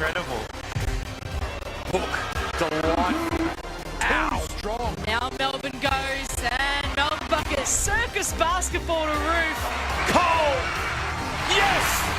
incredible. Hook, delightful. Ow! Strong. Now Melbourne goes, and Melbourne bucket. Circus basketball to Roof. Cole! Yes!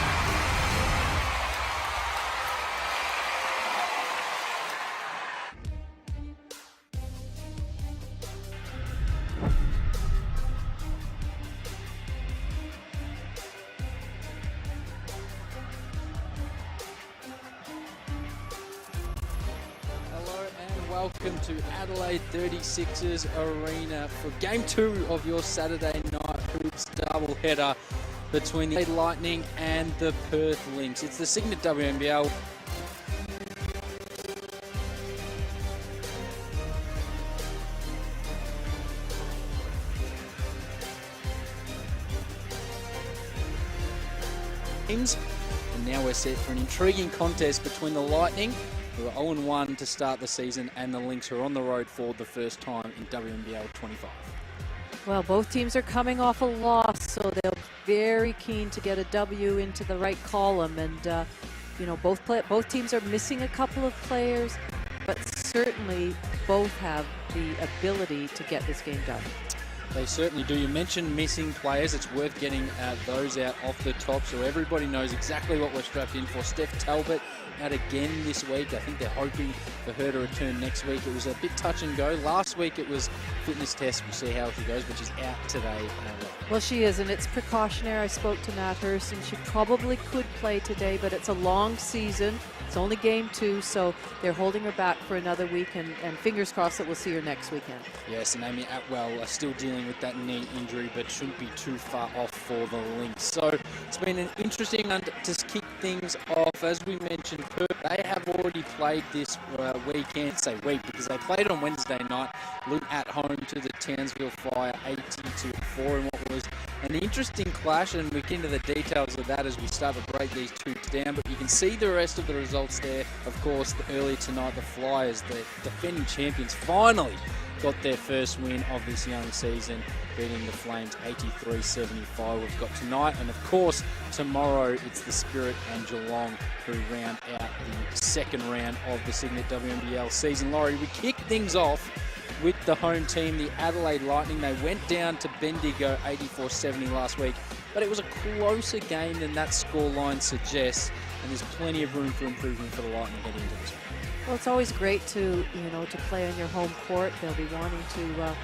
Welcome to Adelaide 36ers Arena for Game 2 of your Saturday night hoops doubleheader between the Adelaide Lightning and the Perth Lynx. It's the Signet WNBL. And now we're set for an intriguing contest between the Lightning, who are 0-1 to start the season, and the Lynx, who are on the road for the first time in WNBL 25. Well, both teams are coming off a loss, so they're very keen to get a W into the right column. And, you know, both teams are missing a couple of players, but certainly both have the ability to get this game done. They certainly do. You mentioned missing players. It's worth getting those out off the top so everybody knows exactly what we're strapped in for. Steph Talbot out again this week. I think they're hoping for her to return next week. It was a bit touch and go. Last week it was fitness test. We'll see how she goes, but she's out today. Well, she is, and it's precautionary. I spoke to Matt Hurst, and she probably could play today, but it's a long season. It's only game 2, so they're holding her back for another week, and fingers crossed that we'll see her next weekend. Yes, and Amy Atwell are still dealing with that knee injury, but shouldn't be too far off for the Lynx. So it's been an interesting one to kick things off. As we mentioned, Perth, they have already played this weekend, say week, because they played on Wednesday night at home to the Townsville Fire 80-4 in what was an interesting clash, and we get into the details of that as we start to break these two down. But you can see the rest of the results there. Of course, earlier tonight, the Flyers, the defending champions, finally got their first win of this young season, beating the Flames 83-75. We've got tonight, and of course tomorrow it's the Spirit and Geelong who round out the second round of the Signet WNBL season. Laurie, we kick things off with the home team, the Adelaide Lightning. They went down to Bendigo 84-70 last week, but it was a closer game than that scoreline suggests, and there's plenty of room for improvement for the Lightning heading into this one. Well, it's always great to play on your home court. They'll be wanting to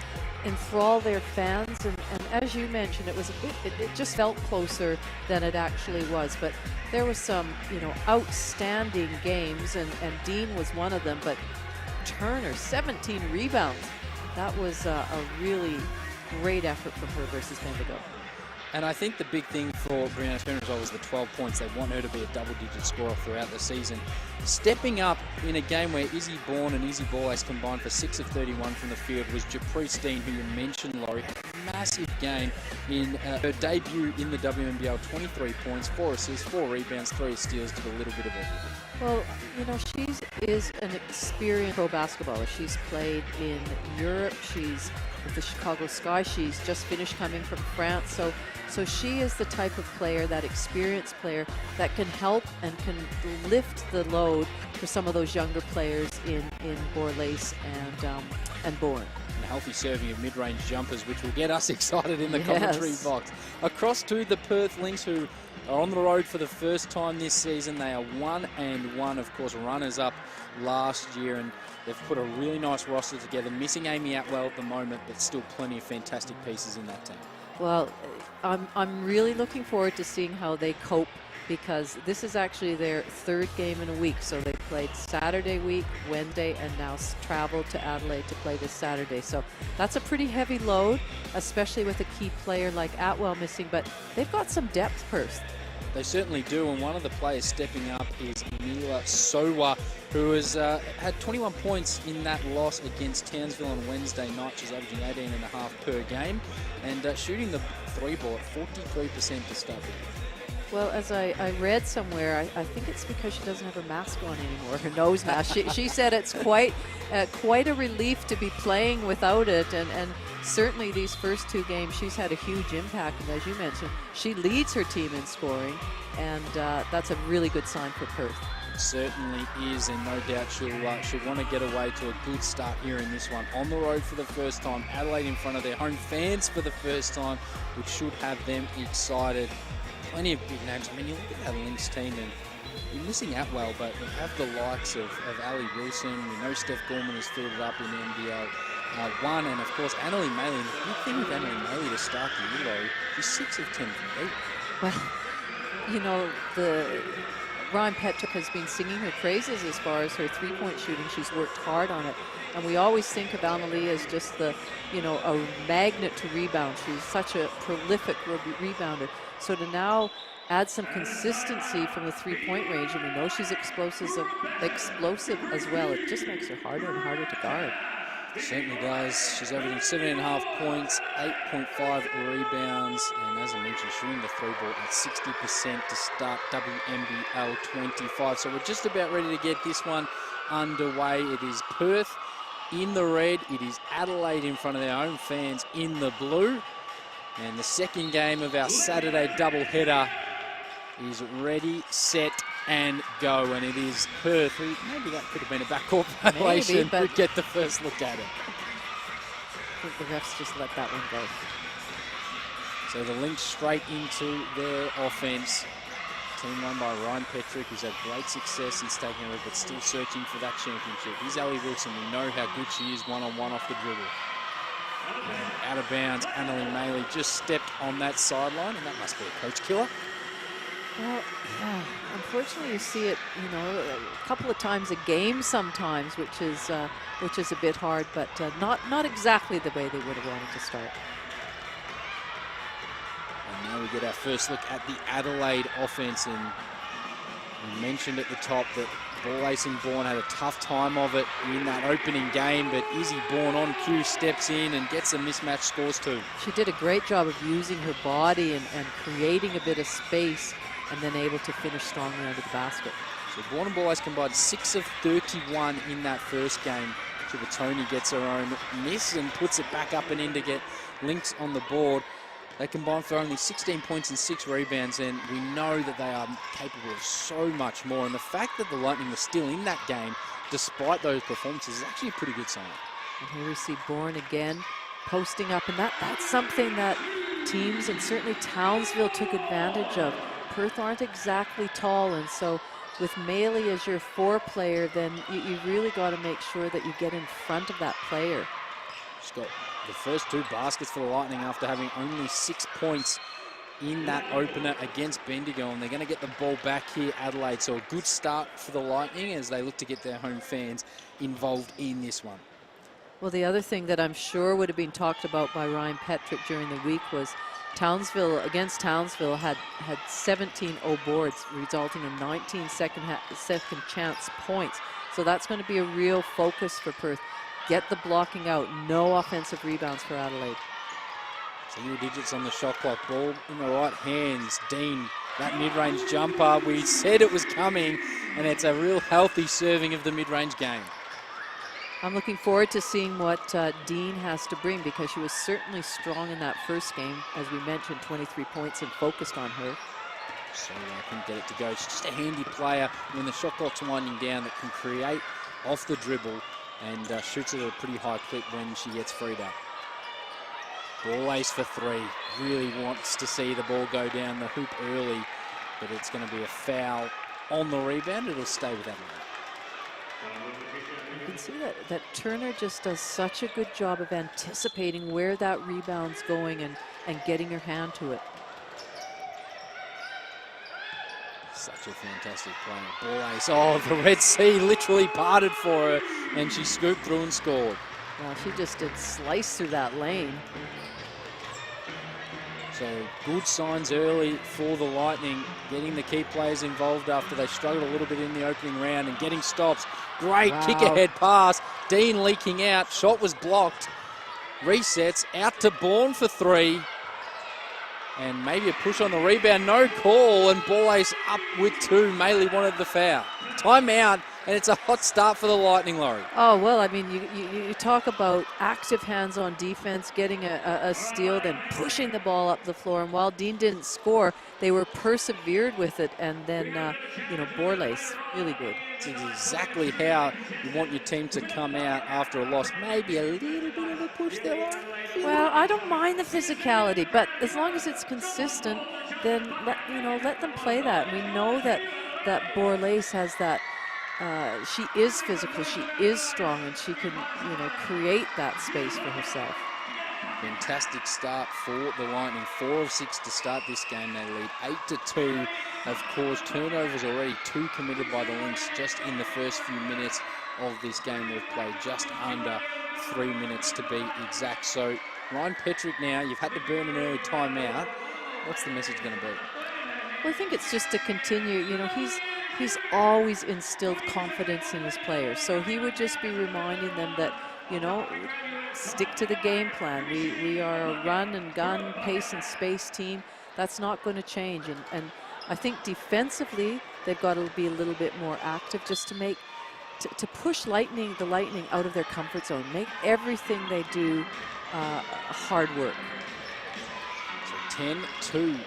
enthrall their fans, and as you mentioned, it just felt closer than it actually was. But there was some outstanding games, and Dean was one of them. But Turner, 17 rebounds. That was a really great effort from her versus Bendigo. And I think the big thing for Brianna Turner as well was the 12 points. They want her to be a double-digit scorer throughout the season. Stepping up in a game where Izzy Bourne and Izzy Borlase combined for 6 of 31 from the field was Japrice Dean, who you mentioned, Laurie, had a massive game in her debut in the WNBL. 23 points, 4 assists, 4 rebounds, 3 steals, did a little bit of everything. Well, she is an experienced pro basketballer. She's played in Europe. She's with the Chicago Sky. She's just finished coming from France. So she is the type of player, that experienced player, that can help and can lift the load for some of those younger players in Borlase and Bourne. And a healthy serving of mid-range jumpers, which will get us excited in the commentary box. Across to the Perth Lynx, who are on the road for the first time this season. They are 1-1, of course, runners-up last year, and they've put a really nice roster together, missing Amy Atwell at the moment, but still plenty of fantastic pieces in that team. Well, I'm really looking forward to seeing how they cope, because this is actually their 3rd game in a week. So they played Saturday week, Wednesday, and now traveled to Adelaide to play this Saturday. So that's a pretty heavy load, especially with a key player like Atwell missing, but they've got some depth, Perth. They certainly do, and one of the players stepping up is Mila Sowa, who has had 21 points in that loss against Townsville on Wednesday night. She's averaging 18.5 per game, and shooting the 3-ball at 43% to start with. Well, as I read somewhere, I think it's because she doesn't have her mask on anymore, her nose mask. She said it's quite a relief to be playing without it, and certainly these first 2 games, she's had a huge impact. And as you mentioned, she leads her team in scoring, and that's a really good sign for Perth. Certainly is, and no doubt she'll want to get away to a good start here in this one. On the road for the first time, Adelaide in front of their home fans for the first time, which should have them excited. Plenty of big names. I mean, you look at that Lynx team and you're missing Atwell, but we have the likes of Ali Wilson. We know Steph Gorman has filled it up in NBL 1, and of course Annalie Maley. And the big thing with Annalie Maley to start the year, she's 6 of 10 from deep. Well, you know, Ryan Petrick has been singing her praises as far as her three-point shooting. She's worked hard on it. And we always think of Annalie as just a magnet to rebound. She's such a prolific rebounder. So to now add some consistency from the three-point range, and we know she's explosive as well, it just makes her harder and harder to guard. Certainly does. She's averaging 7.5 points, 8.5 rebounds, and as I mentioned, shooting the three ball at 60% to start WNBL 25. So we're just about ready to get this one underway. It is Perth in the red. It is Adelaide in front of their own fans in the blue. And the second game of our Saturday doubleheader is ready, set, and go. And it is Perth, who maybe that could have been a backcourt violation, who get the first look at it. I think the refs just let that one go. So the Lynx straight into their offense. Team run by Ryan Petrick, who's had great success since taking over, but still searching for that championship. Here's Ali Wilson. We know how good she is one-on-one off the dribble. And out of bounds, Annalie Maley just stepped on that sideline, and that must be a coach killer. Well, yeah, unfortunately, you see it, a couple of times a game sometimes, which is a bit hard, but not exactly the way they would have wanted to start. And now we get our first look at the Adelaide offense, and we mentioned at the top that Ball Acing Bourne had a tough time of it in that opening game, but Izzy Bourne on cue steps in and gets some mismatched scores too. She did a great job of using her body and creating a bit of space, and then able to finish strongly under the basket. So Bourne and Ball Ace combined 6 of 31 in that first game. Chivatoni gets her own miss and puts it back up and in to get Lynx on the board. They combined for only 16 points and 6 rebounds, and we know that they are capable of so much more. And the fact that the Lightning were still in that game, despite those performances, is actually a pretty good sign. And here we see Bourne again posting up, and that's something that teams, and certainly Townsville, took advantage of. Perth aren't exactly tall, and so with Maley as your 4 player, then you really got to make sure that you get in front of that player. She's got the first 2 baskets for the Lightning after having only 6 points in that opener against Bendigo, and they're going to get the ball back here, Adelaide. So a good start for the Lightning as they look to get their home fans involved in this one. Well, the other thing that I'm sure would have been talked about by Ryan Petrick during the week was Townsville had 17 boards, resulting in 19 second chance points. So that's going to be a real focus for Perth. Get the blocking out. No offensive rebounds for Adelaide. Single digits on the shot clock. Ball in the right hands. Dean, that mid-range jumper. We said it was coming, and it's a real healthy serving of the mid-range game. I'm looking forward to seeing what Dean has to bring, because she was certainly strong in that first game. As we mentioned, 23 points and focused on her. So I couldn't get it to go. She's just a handy player when the shot clock's winding down that can create off the dribble and shoots at a pretty high clip when she gets freed up. Ball ace for 3. Really wants to see the ball go down the hoop early, but it's going to be a foul on the rebound. It'll stay with Adelaide. You can see that Turner just does such a good job of anticipating where that rebound's going and getting her hand to it. Such a fantastic play. Ball ace. Oh, the Red Sea literally parted for her, and she scooped through and scored. Well, she just did slice through that lane. So good signs early for the Lightning, getting the key players involved after they struggled a little bit in the opening round and getting stops. Great kick ahead pass. Dean leaking out. Shot was blocked. Resets out to Bourne for 3. And maybe a push on the rebound. No call, and Ball Ace up with 2. Maley wanted the foul. Timeout and it's a hot start for the Lightning, Laurie. Oh, well, I mean, you talk about active hands on defense, getting a steal, then pushing the ball up the floor. And while Dean didn't score, they were persevered with it. And then, you know, Borlace, really good. It's exactly how you want your team to come out after a loss. Maybe a little bit of a push there, Laurie. Well, I don't mind the physicality, but as long as it's consistent, then let them play that. We know that Borlace has that. She is physical, she is strong, and she can, create that space for herself. Fantastic start for the Lightning. 4 of 6 to start this game. They lead 8-2. Of course, turnovers already 2 committed by the Lynx just in the first few minutes of this game. We've played just under 3 minutes to be exact. So Ryan Petrick now, you've had to burn an early timeout. What's the message going to be? Well, I think it's just to continue. He's always instilled confidence in his players. So he would just be reminding them that, stick to the game plan. We are a run and gun, pace and space team. That's not going to change. And I think defensively, they've got to be a little bit more active just to push the Lightning out of their comfort zone. Make everything they do hard work. So 10-2.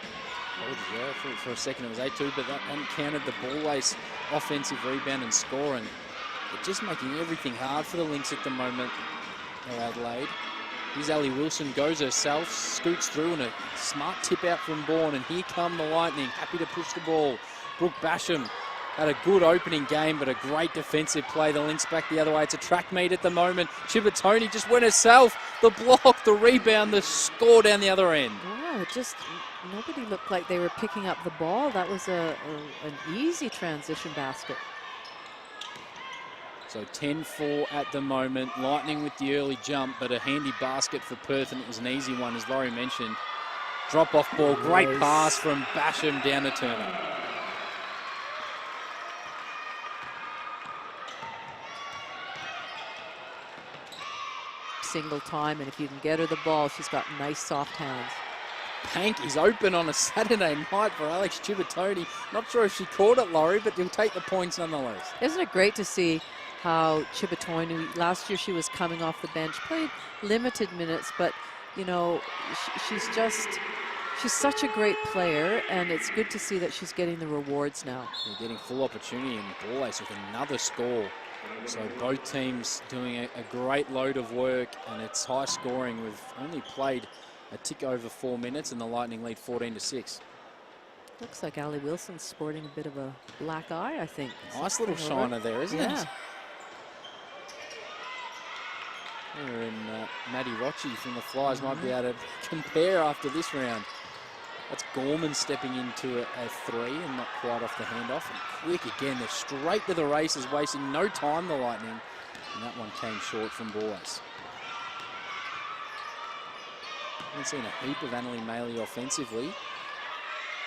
For a second it was 8-2, but that uncounted the Borlace offensive rebound and score, and they're just making everything hard for the Lynx at the moment. Adelaide. Here's Allie Wilson, goes herself, scoots through, and a smart tip out from Bourne, and here come the Lightning, happy to push the ball. Brooke Basham had a good opening game, but a great defensive play. The Lynx back the other way. It's a track meet at the moment. Chibatoni just went herself. The block, the rebound, the score down the other end. Wow, nobody looked like they were picking up the ball. That was an easy transition basket. So 10-4 at the moment. Lightning with the early jump, but a handy basket for Perth, and it was an easy one, as Laurie mentioned. Drop-off ball, great pass from Basham down to Turner. Single time, and if you can get her the ball, she's got nice soft hands. Pank is open on a Saturday night for Alex Chibatoni. Not sure if she caught it, Laurie, but you'll take the points nonetheless. Isn't it great to see how Chibatoni, last year she was coming off the bench, played limited minutes, but she's such a great player, and it's good to see that she's getting the rewards now. They're getting full opportunity, and Borlace with another score. So both teams doing a great load of work, and it's high scoring. We've only played a tick over 4 minutes, and the Lightning lead 14-6. Looks like Allie Wilson's sporting a bit of a black eye, I think. Nice little shiner there, isn't it? Yeah. Her and Maddie Rocci from the Flyers might be able to compare after this round. That's Gorman stepping into a 3 and not quite off the handoff. And quick again, they're straight to the races, wasting no time, the Lightning. And that one came short from Borlace. Haven't seen a heap of Annalie Maley offensively.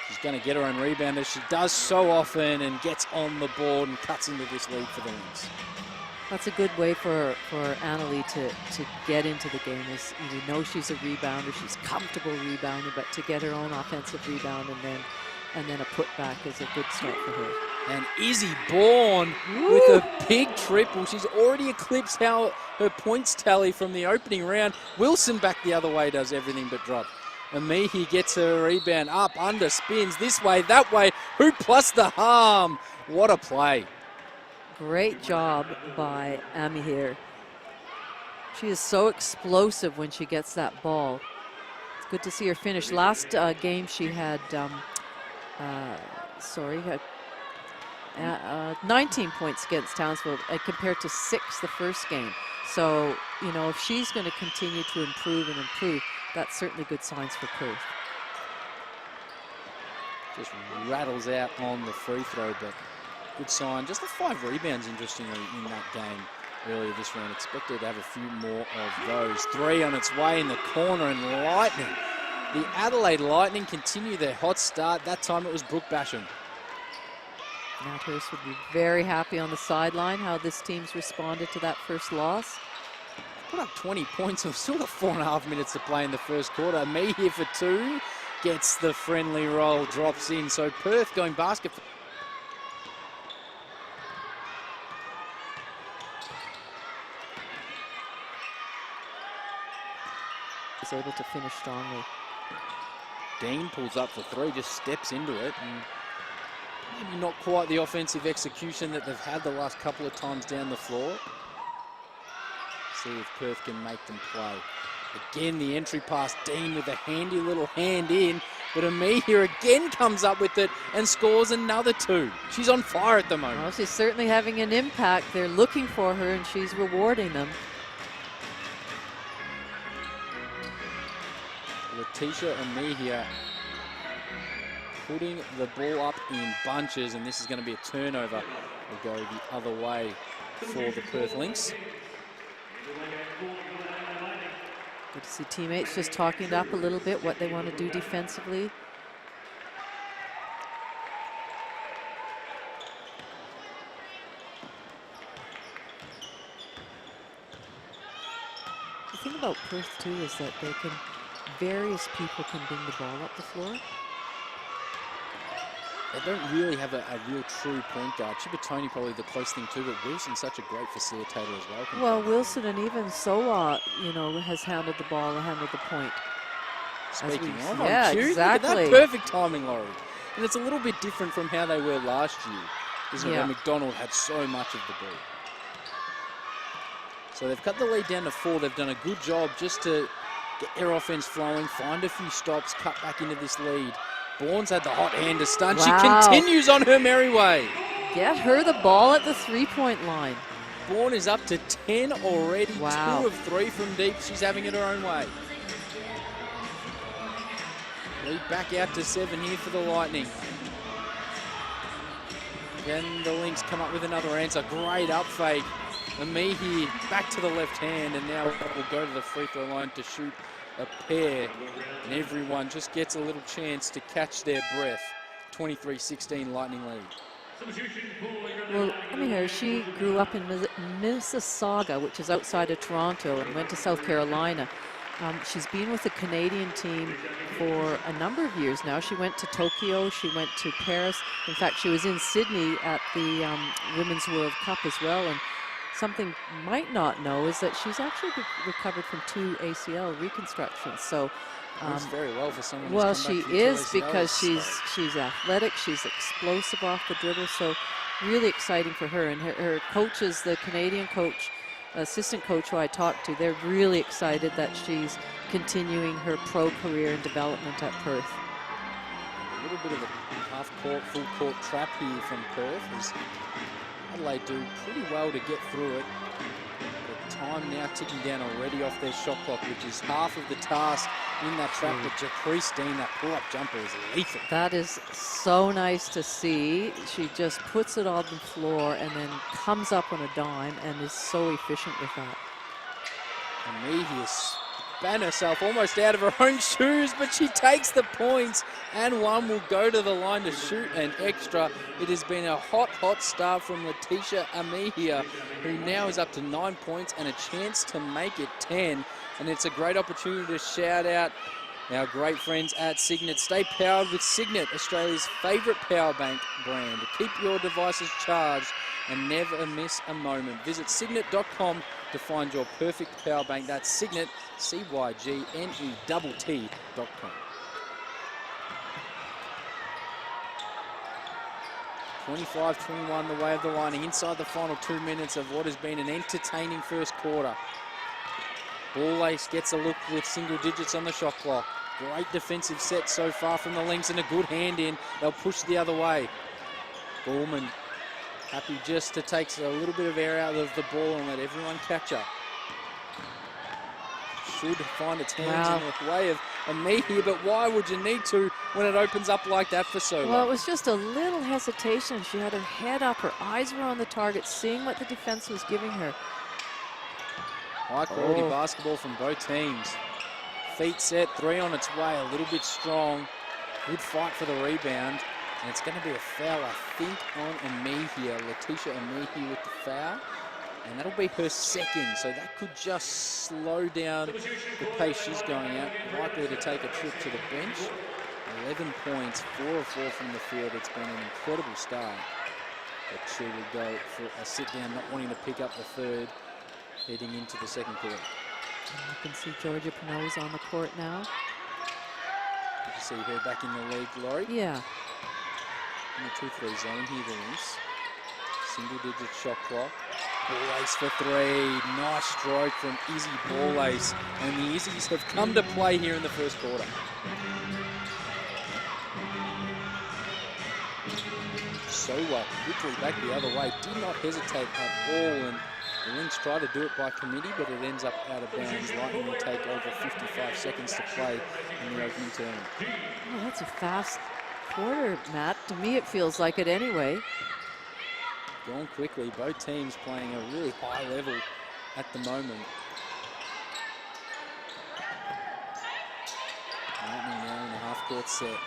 She's going to get her own rebound, as she does so often, and gets on the board and cuts into this lead for the Lynx. That's a good way for Annalie to get into the game. Is you know she's a rebounder, she's comfortable rebounding, but to get her own offensive rebound and then a putback is a good start for her. And Izzy Bourne with a big triple. She's already eclipsed her points tally from the opening round. Wilson back the other way does everything but drop. Amihi gets her rebound up, under, spins this way, that way. Who plus the harm? What a play. Great job by Amy here. She is so explosive when she gets that ball. It's good to see her finish. Last game she had, 19 points against Townsville compared to 6 the first game. So, if she's going to continue to improve, that's certainly good signs for Perth. Just rattles out on the free throw, but good sign. Just the 5 rebounds, interestingly, in that game earlier this round. Expected to have a few more of those. 3 on its way in the corner, and Lightning. The Adelaide Lightning continue their hot start. That time it was Brooke Basham. Matt Hurst would be very happy on the sideline how this team's responded to that first loss. Put up 20 points. We've still got 4.5 minutes to play in the first quarter. Me here for 2. Gets the friendly roll, drops in. So Perth going basket. was able to finish strongly. Dean pulls up for three, just steps into it, and maybe not quite the offensive execution that they've had the last couple of times down the floor. See if Perth can make them play. Again, the entry pass, Dean with a handy little hand in, but Amihia again comes up with it and scores another two. She's on fire at the moment. Well, she's certainly having an impact. They're looking for her, and she's rewarding them. Letitia Amihia putting the ball up in bunches, and this is going to be a turnover. Will go the other way for the Perth Lynx. Good to see teammates just talking it up a little bit, what they want to do defensively. The thing about Perth too is that they can, various people can bring the ball up the floor. They don't really have a real true point guard. Chibatoni probably the close thing too, but Wilson's such a great facilitator as well. Well, Wilson and even Soa, you know, has handled the ball and handled the point. Speaking of, yeah, exactly. exactly. Look at that perfect timing, Laurie. And it's a little bit different from how they were last year, isn't it? When McDonald had so much of the ball. So they've cut the lead down to 4. They've done a good job just to get their offense flowing, find a few stops, cut back into this lead. Bourne's had the hot hand to stun. Wow. She continues on her merry way. Get her the ball at the three-point line. Bourne is up to 10 already. Wow. 2 of 3 from deep. She's having it her own way. Lead back out to 7 here for the Lightning. Then the Lynx come up with another answer. Great up fake. Amihi back to the left hand, and now will go to the free throw line to shoot a pair. And everyone just gets a little chance to catch their breath. 23-16 Lightning lead. Well, Amihi, she grew up in Mississauga, which is outside of Toronto, and went to South Carolina. She's been with the Canadian team for a number of years now. She went to Tokyo, she went to Paris. In fact, she was in Sydney at the Women's World Cup as well. And something you might not know is that she's actually recovered from 2 ACL reconstructions. So, Works very well for someone. well, who's come she back from is, 2 because ACLs. she's athletic, she's explosive off the dribble. So, really exciting for her. And her coaches, the Canadian coach, assistant coach who I talked to, they're really excited that she's continuing her pro career and development at Perth. A little bit of a half-court, full-court trap here from Perth, as Adelaide do pretty well to get through it. The time now ticking down already off their shot clock, which is half of the task in that trap. But Jacquees Dean, that pull-up jumper is lethal. That is so nice to see. She just puts it on the floor and then comes up on a dime and is so efficient with that. Amihia span herself almost out of her own shoes, but she takes the points, and one will go to the line to shoot an extra. It has been a hot, hot start from Letitia Amihia, who now is up to 9 points and a chance to make it 10. And it's a great opportunity to shout out our great friends at Signet. Stay powered with Signet, Australia's favourite power bank brand. Keep your devices charged and never miss a moment. Visit signet.com to find your perfect power bank. That's Signet, CYGNETT.com. 25-21 the way of the Lightning inside the final 2 minutes of what has been an entertaining first quarter. Ball Ace gets a look with single digits on the shot clock. Great defensive set so far from the Lynx and a good hand in. They'll push the other way. Bullman happy just to take a little bit of air out of the ball and let everyone catch up. Should find its hands in the way of Amihia, but why would you need to when it opens up like that for so long? Well, it was just a little hesitation. She had her head up, her eyes were on the target, seeing what the defense was giving her. High quality basketball from both teams. Feet set, 3 on its way, a little bit strong. Good fight for the rebound. And it's going to be a foul, I think, on Amihia. Letitia Amihia with the foul. And that'll be her second, so that could just slow down the pace she's going at. Likely to take a trip to the bench. 11 points, 4 of 4 from the field. It's been an incredible start. But she will go for a sit down, not wanting to pick up the third, heading into the second quarter. You can see Georgia Pinot's on the court now. Good to see her back in the league, Laurie. Yeah. In the 2-3 zone here, the Lynx. Single-digit shot clock. Ball ace for three. Nice stroke from Izzy Ball ace. And the Izzies have come to play here in the first quarter. So quickly back the other way. Did not hesitate at all. And the Lynx try to do it by committee, but it ends up out of bounds. Lightning will take over 55 seconds to play in the opening tournament. Oh, that's a fast quarter, Matt. To me, it feels like it anyway. Gone quickly. Both teams playing a really high level at the moment. Lightning now in a half-court set.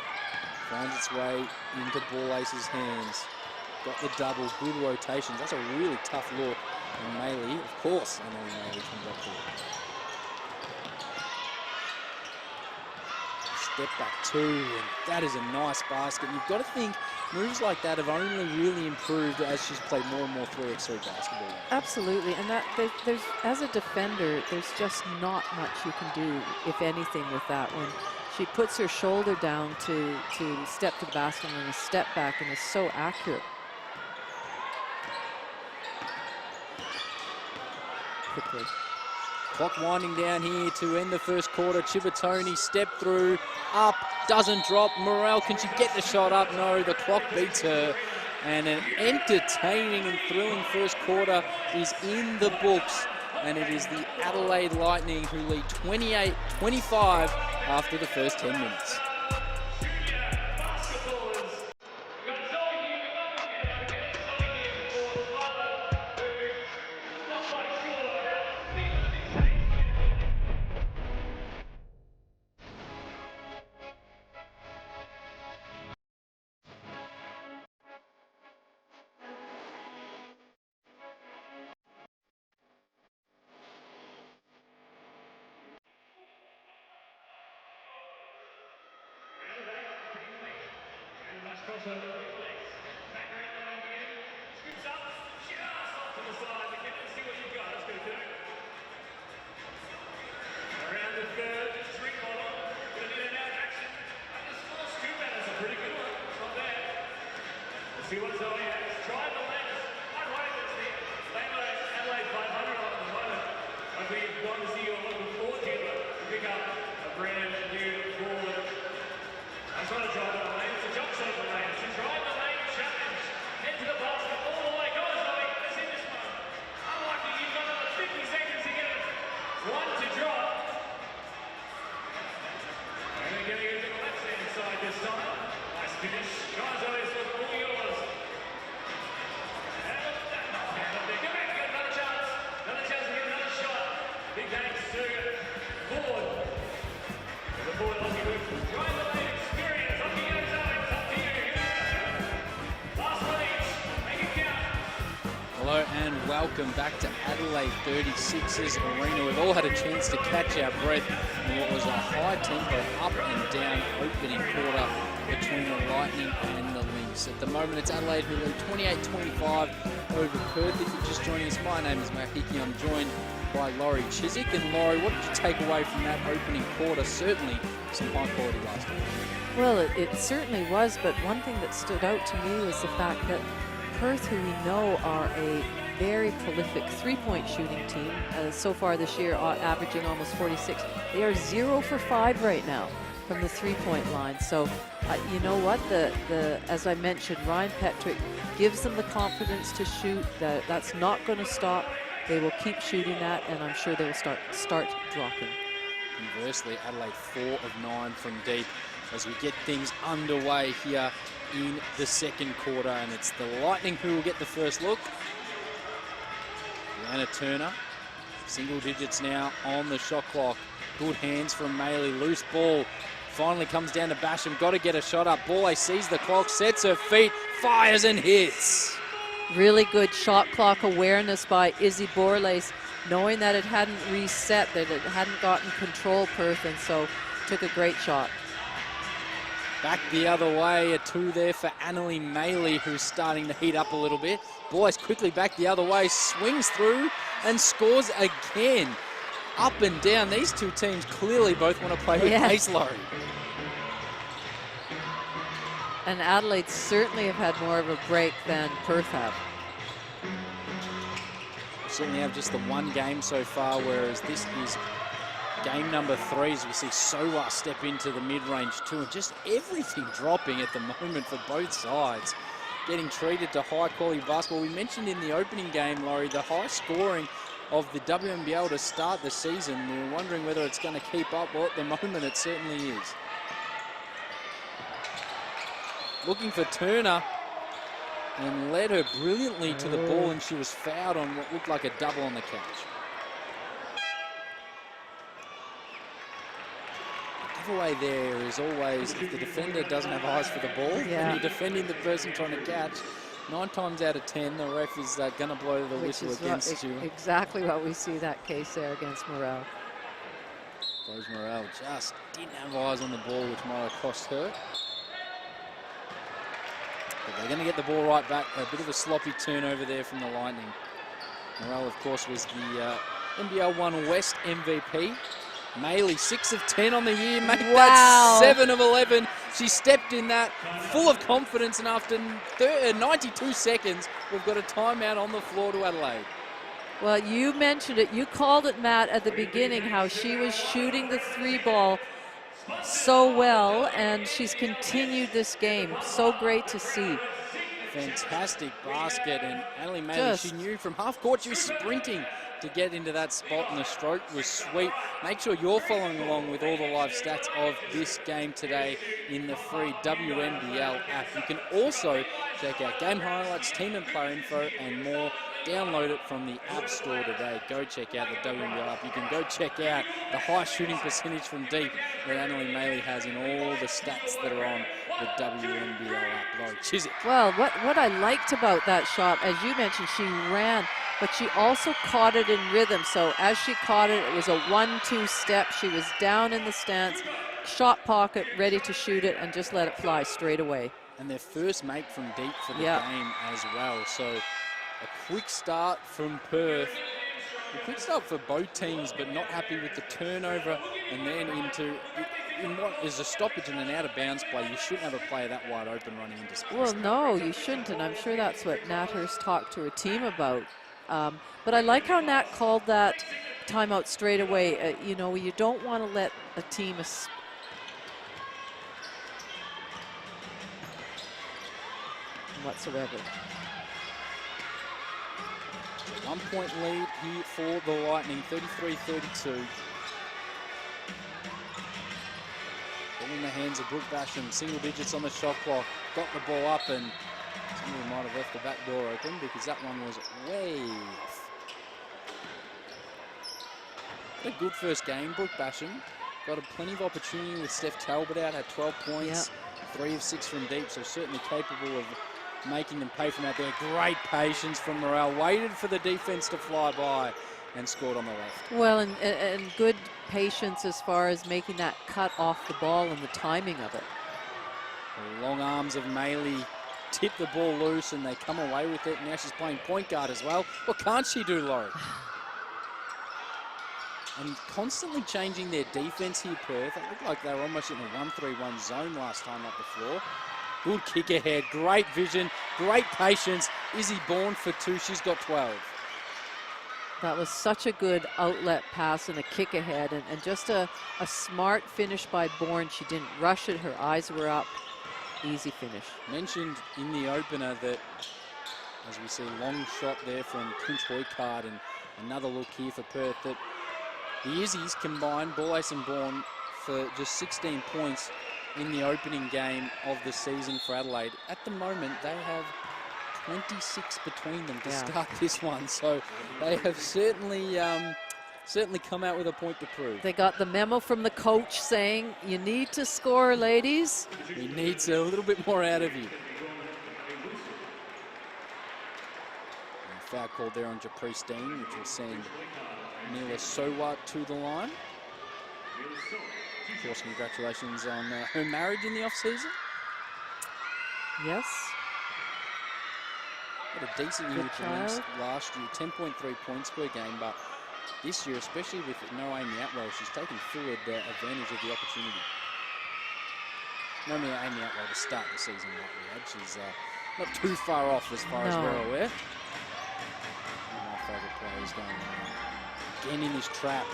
Finds its way into Ball Ace's hands. Got the double. Good rotations. That's a really tough look. And Maley, of course, I know Maley comes up to it. Step back two, and that is a nice basket. You've got to think moves like that have only really improved as she's played more and more 3x3 basketball. Absolutely, and that there's as a defender, there's just not much you can do, if anything, with that one. She puts her shoulder down to step to the basket and a step back, and is so accurate. Quickly. Clock winding down here to end the first quarter. Chibatoni step through, up, doesn't drop. Morrell, can she get the shot up? No, the clock beats her. And an entertaining and thrilling first quarter is in the books. And it is the Adelaide Lightning who lead 28-25 after the first 10 minutes. See what's going on. Try the Lynx. Adelaide 500 on the moment. I think you've gone to see your local Ford dealer to pick up a brand new Ford. I'm trying to try the lane. It's a jump shot for lane. She tried the lane challenge. Head to the basket. All the way. Go, Zoe. Let's hit this one. Unlucky. You've got another 50 seconds to get it. One to drop. And they're getting it to the left-hand side this time. Nice finish. Go, Zoe. It's all yours. Big thanks to Ford. The Ford Aussie Group. Drive the lane experience. Up you go, Zoe. It's up to you. Here we go. Last one each. Make it count. Hello and welcome back to Adelaide 36ers Arena. We've all had a chance to catch our breath in what was a high tempo, up and down opening quarter between the Lightning and the Lynx. At the moment, it's Adelaide who lead 28-25 over Perth. If you're just joining us, my name is Matt Hickey. I'm joined by Laurie Chiswick. And Laurie, what did you take away from that opening quarter? Certainly some high quality basketball. Well, it certainly was, but one thing that stood out to me was the fact that Perth, who we know are a very prolific three-point shooting team, so far this year averaging almost 46, they are 0 for 5 right now from the three-point line. So you know what, as I mentioned, Ryan Petrick gives them the confidence to shoot. That's not going to stop. They will keep shooting that, and I'm sure they will start dropping. Conversely, Adelaide 4 of 9 from deep as we get things underway here in the second quarter, and it's the Lightning who will get the first look. Deanna Turner, single digits now on the shot clock. Good hands from Maley, loose ball. Finally comes down to Basham, got to get a shot up. Ball sees the clock, sets her feet, fires and hits. Really good shot clock awareness by Izzy Borlace, knowing that it hadn't reset, that it hadn't gotten control, Perth, and so took a great shot. Back the other way, a 2 there for Annalie Maley, who's starting to heat up a little bit. Boys quickly back the other way, swings through and scores again. up and down. These two teams clearly both want to play with pace, Laurie. And Adelaide certainly have had more of a break than Perth have. Certainly have just the one game so far, whereas this is game number 3, as we see Sowa step into the mid-range too, and just everything dropping at the moment for both sides. Getting treated to high-quality basketball. We mentioned in the opening game, Laurie, the high scoring of the WNBL to start the season. We were wondering whether it's going to keep up. Well, at the moment, it certainly is. Looking for Turner, and led her brilliantly to the ball, and she was fouled on what looked like a double on the catch. The giveaway there is always, if the defender doesn't have eyes for the ball, and you're defending the person trying to catch, 9 times out of 10, the ref is going to blow the whistle against you. Exactly what we see that case there against Morel. Rose Morel just didn't have eyes on the ball, which might have cost her. But they're going to get the ball right back. A bit of a sloppy turnover there from the Lightning. Morel, of course, was the NBL 1 West MVP. Maley, 6 of 10 on the year, make that 7 of 11. She stepped in that full of confidence, and after 92 seconds, we've got a timeout on the floor to Adelaide. Well, you mentioned it. You called it, Matt, at the beginning, how she was shooting the 3 ball so well, and she's continued this game. So great to see. Fantastic basket, and Adelaide Maley, she knew from half court she was sprinting to get into that spot, and the stroke was sweet. Make sure you're following along with all the live stats of this game today in the free WNBL app. You can also check out game highlights, team and player info, and more. Download it from the App Store today. Go check out the WNBL app. You can go check out the high shooting percentage from deep that Adelaide Maley has in all the stats that are on the WNBL app. Laurie Chiswick. Well, what I liked about that shot, as you mentioned, she ran, but she also caught it in rhythm. So as she caught it, it was a 1-2 step. She was down in the stance, shot pocket, ready to shoot it, and just let it fly straight away. And their first make from deep for the game as well. So a quick start from Perth. A quick start for both teams, but not happy with the turnover, and then in what is a stoppage and an out-of-bounds play. You shouldn't have a player that wide open running into space. Well, no, you shouldn't, and I'm sure that's what Nat Hurst talked to her team about. But I like how Nat called that timeout straight away. You know, you don't want to let a team whatsoever. 1 point lead here for the Lightning, 33-32. Ball in the hands of Brooke Basham, single digits on the shot clock. Got the ball up, and somebody might have left the back door open because that one was way off. What a good first game, Brooke Basham. Got plenty of opportunity with Steph Talbot out, had 12 points, 3 of 6 from deep, so certainly capable of making them pay from out there. Great patience from Morel. Waited for the defense to fly by and scored on the left. Well, and good patience as far as making that cut off the ball and the timing of it. The long arms of Maley tip the ball loose, and they come away with it. Now she's playing point guard as well. What can't she do, Laurie? And constantly changing their defense here, Perth. It looked like they were almost in a 1-3-1 zone last time up the floor. Good kick ahead, great vision, great patience. Izzy Bourne for 2, she's got 12. That was such a good outlet pass and a kick ahead, and just a smart finish by Bourne. She didn't rush it, her eyes were up. Easy finish. Mentioned in the opener that, as we see, long shot there from Prince Hoykard, and another look here for Perth, that the Izzies combined, Borlace and Bourne, for just 16 points in the opening game of the season for Adelaide. At the moment, they have 26 between them to start this one, so they have certainly come out with a point to prove. They got the memo from the coach saying, you need to score, ladies. He needs a little bit more out of you. And foul called there on Japristine, which will send Mila Sowa to the line. Of course, congratulations on her marriage in the off-season. Yes. Had a decent year with the Lynx last year, 10.3 points per game, but this year, especially with no Amy Atwell, she's taken full advantage of the opportunity. No Amy Atwell to start the season like we had. She's not too far off as far as we're aware. One of my favourite players going on. Again in this trap.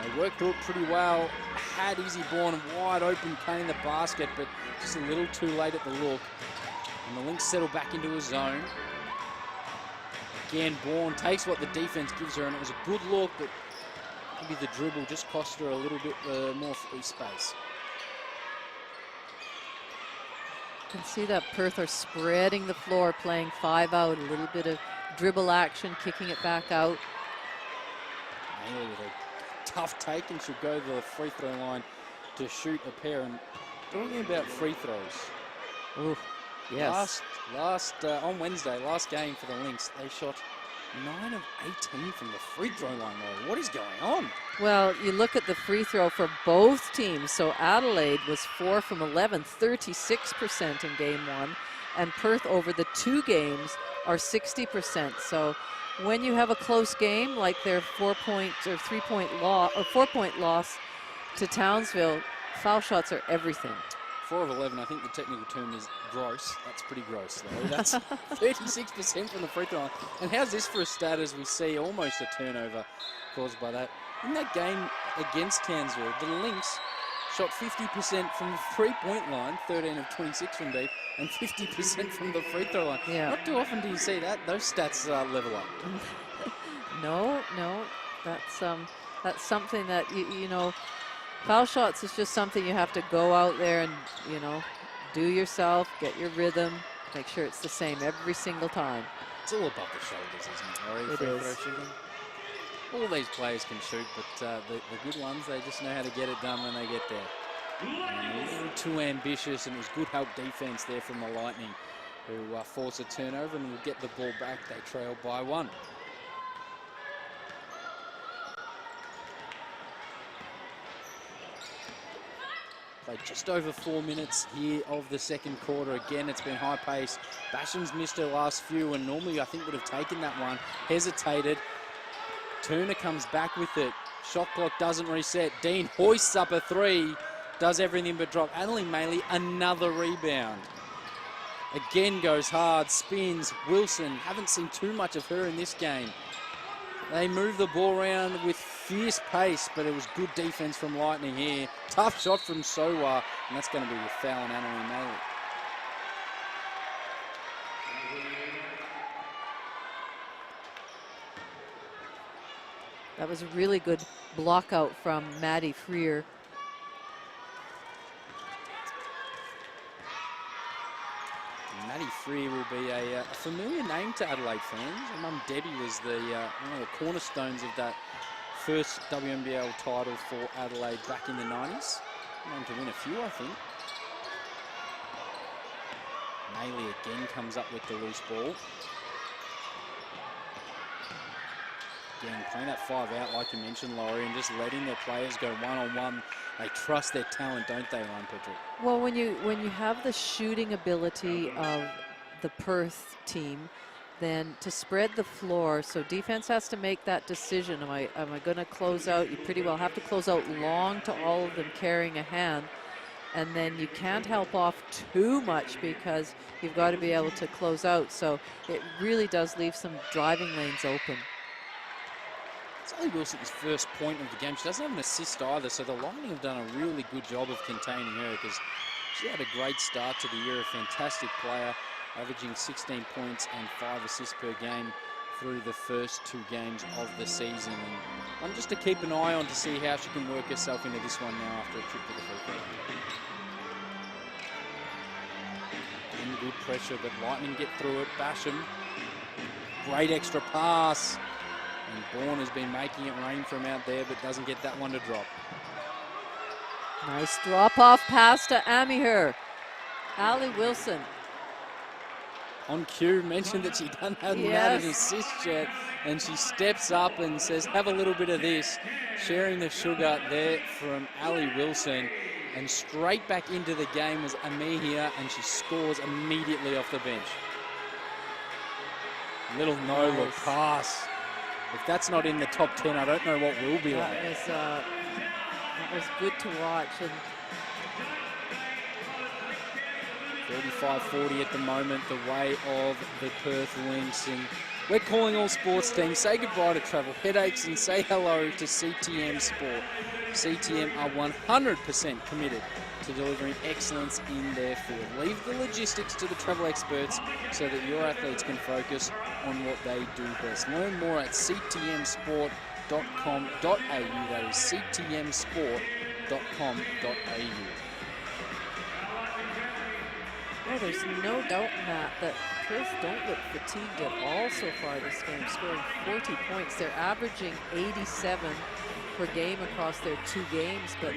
They worked through it pretty well. Had Izzy Bourne wide open, cutting the basket, but just a little too late at the look. And the Lynx settle back into a zone. Again, Bourne takes what the defense gives her, and it was a good look, but maybe the dribble just cost her a little bit more free space. You can see that Perth are spreading the floor, playing 5 out, a little bit of dribble action, kicking it back out. Naylor with a tough take, and she'll go to the free throw line to shoot a pair. And talking about free throws. Ooh, yes. On Wednesday, last game for the Lynx, they shot 9 of 18 from the free throw line. Though. What is going on? Well, you look at the free throw for both teams. So Adelaide was 4 from 11, 36% in game 1. And Perth over the 2 games are 60%. So when you have a close game, like their 4-point or 3-point loss or 4-point loss to Townsville, foul shots are everything. 4 of 11, I think the technical term is gross. That's pretty gross, though. That's 36% from the free throw line. And how's this for a stat as we see almost a turnover caused by that? In that game against Townsville, the Lynx shot 50% from the 3-point line, 13 of 26 from deep, and 50% from the free throw line. Yeah. Not too often do you see that. Those stats level up. No, that's something that, you know, foul shots is just something you have to go out there and, you know, do yourself, get your rhythm, make sure it's the same every single time. It's all above the shoulders, isn't it, Laurie? It Free is. throw shooting. All these players can shoot, but the good ones, they just know how to get it done when they get there. And a little too ambitious, and it was good help defense there from the Lightning, who force a turnover and will get the ball back. They trail by 1. Played just over 4 minutes here of the second quarter. Again, it's been high pace. Basham's missed her last few, and normally I think would have taken that one. Hesitated. Turner comes back with it. Shot clock doesn't reset. Dean hoists up a 3. Does everything but drop. Adelaide Maley, another rebound. Again goes hard. Spins. Wilson. Haven't seen too much of her in this game. They move the ball around with fierce pace, but it was good defense from Lightning here. Tough shot from Sowa, and that's going to be a foul on Adelaide Maley. That was a really good block out from Maddie Freer. Maddie Freer will be a familiar name to Adelaide fans. Her mum Debbie was one of the cornerstones of that first WNBL title for Adelaide back in the 90s. Went on to win a few, I think. Maley again comes up with the loose ball. Again, playing that 5 out, like you mentioned, Laurie, and just letting their players go one-on-one. They trust their talent, don't they, Ryan Patrick? Well, when you have the shooting ability of the Perth team, then to spread the floor, so defense has to make that decision. Am I going to close out? You pretty well have to close out long to all of them carrying a hand, and then you can't help off too much because you've got to be able to close out. So it really does leave some driving lanes open. It's only Wilson's first point of the game. She doesn't have an assist either, so the Lightning have done a really good job of containing her because she had a great start to the year, a fantastic player, averaging 16 points and 5 assists per game through the first 2 games of the season. And one just to keep an eye on to see how she can work herself into this one now after a trip to the free throw. In good pressure, but Lightning get through it. Basham, great extra pass. And Bourne has been making it rain from out there, but doesn't get that one to drop. Nice drop-off pass to Amihur. Ali Wilson. On cue, mentioned that she hadn't had an assist yet, and she steps up and says, have a little bit of this. Sharing the sugar there from Ali Wilson. And straight back into the game was Amihur, and she scores immediately off the bench. Little no-look pass. If that's not in the top 10, I don't know what will be like. That was good to watch. And 35-40 at the moment, the way of the Perth Lynx. And we're calling all sports teams, say goodbye to travel headaches and say hello to CTM Sport. CTM are 100% committed to delivering excellence in their field. Leave the logistics to the travel experts so that your athletes can focus on what they do best. Learn more at ctmsport.com.au. That is ctmsport.com.au. oh, there's no doubt, Matt, that Perth don't look fatigued at all so far this game, scoring 40 points. They're averaging 87 per game across their 2 games, but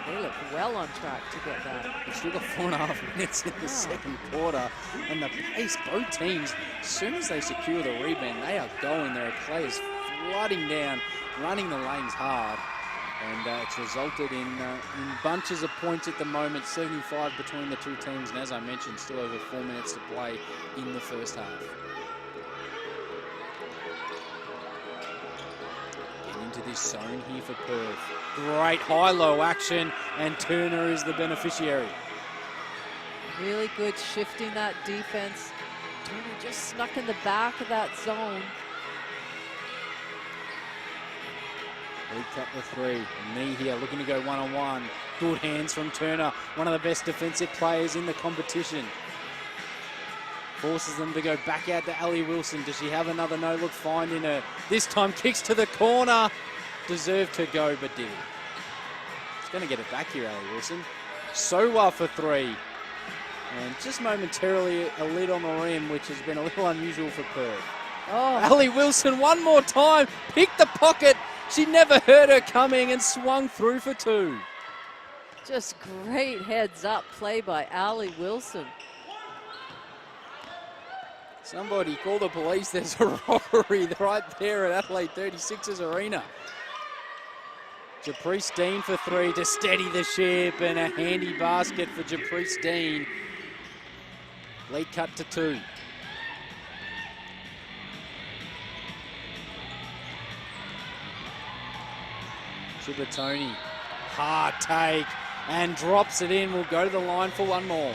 they look well on track to get that. We've still got 4.5 minutes in the second quarter, and the pace, both teams, as soon as they secure the rebound, they are going. There are players flooding down, running the lanes hard, and it's resulted in bunches of points at the moment, 75 between the two teams, and as I mentioned, still over 4 minutes to play in the first half. Into this zone here for Perth. Great high-low action, and Turner is the beneficiary. Really good shifting that defense. Turner just snuck in the back of that zone. Lead cut the 3. Knee here, looking to go one-on-one. Good hands from Turner, one of the best defensive players in the competition. Forces them to go back out to Ali Wilson. Does she have another no-look find in her? This time kicks to the corner. Deserved to go, but didn't. She's going to get it back here, Ali Wilson. Sowa for 3. And just momentarily a lid on the rim, which has been a little unusual for Perth. Oh, Ali Wilson one more time. Picked the pocket. She never heard her coming and swung through for 2. just great heads-up play by Ali Wilson. Somebody call the police. There's a robbery right there at Adelaide 36's arena. Japrice Dean for 3 to steady the ship, and a handy basket for Japrice Dean. Lead cut to 2. Chibatoni, hard take, and drops it in. We'll go to the line for one more.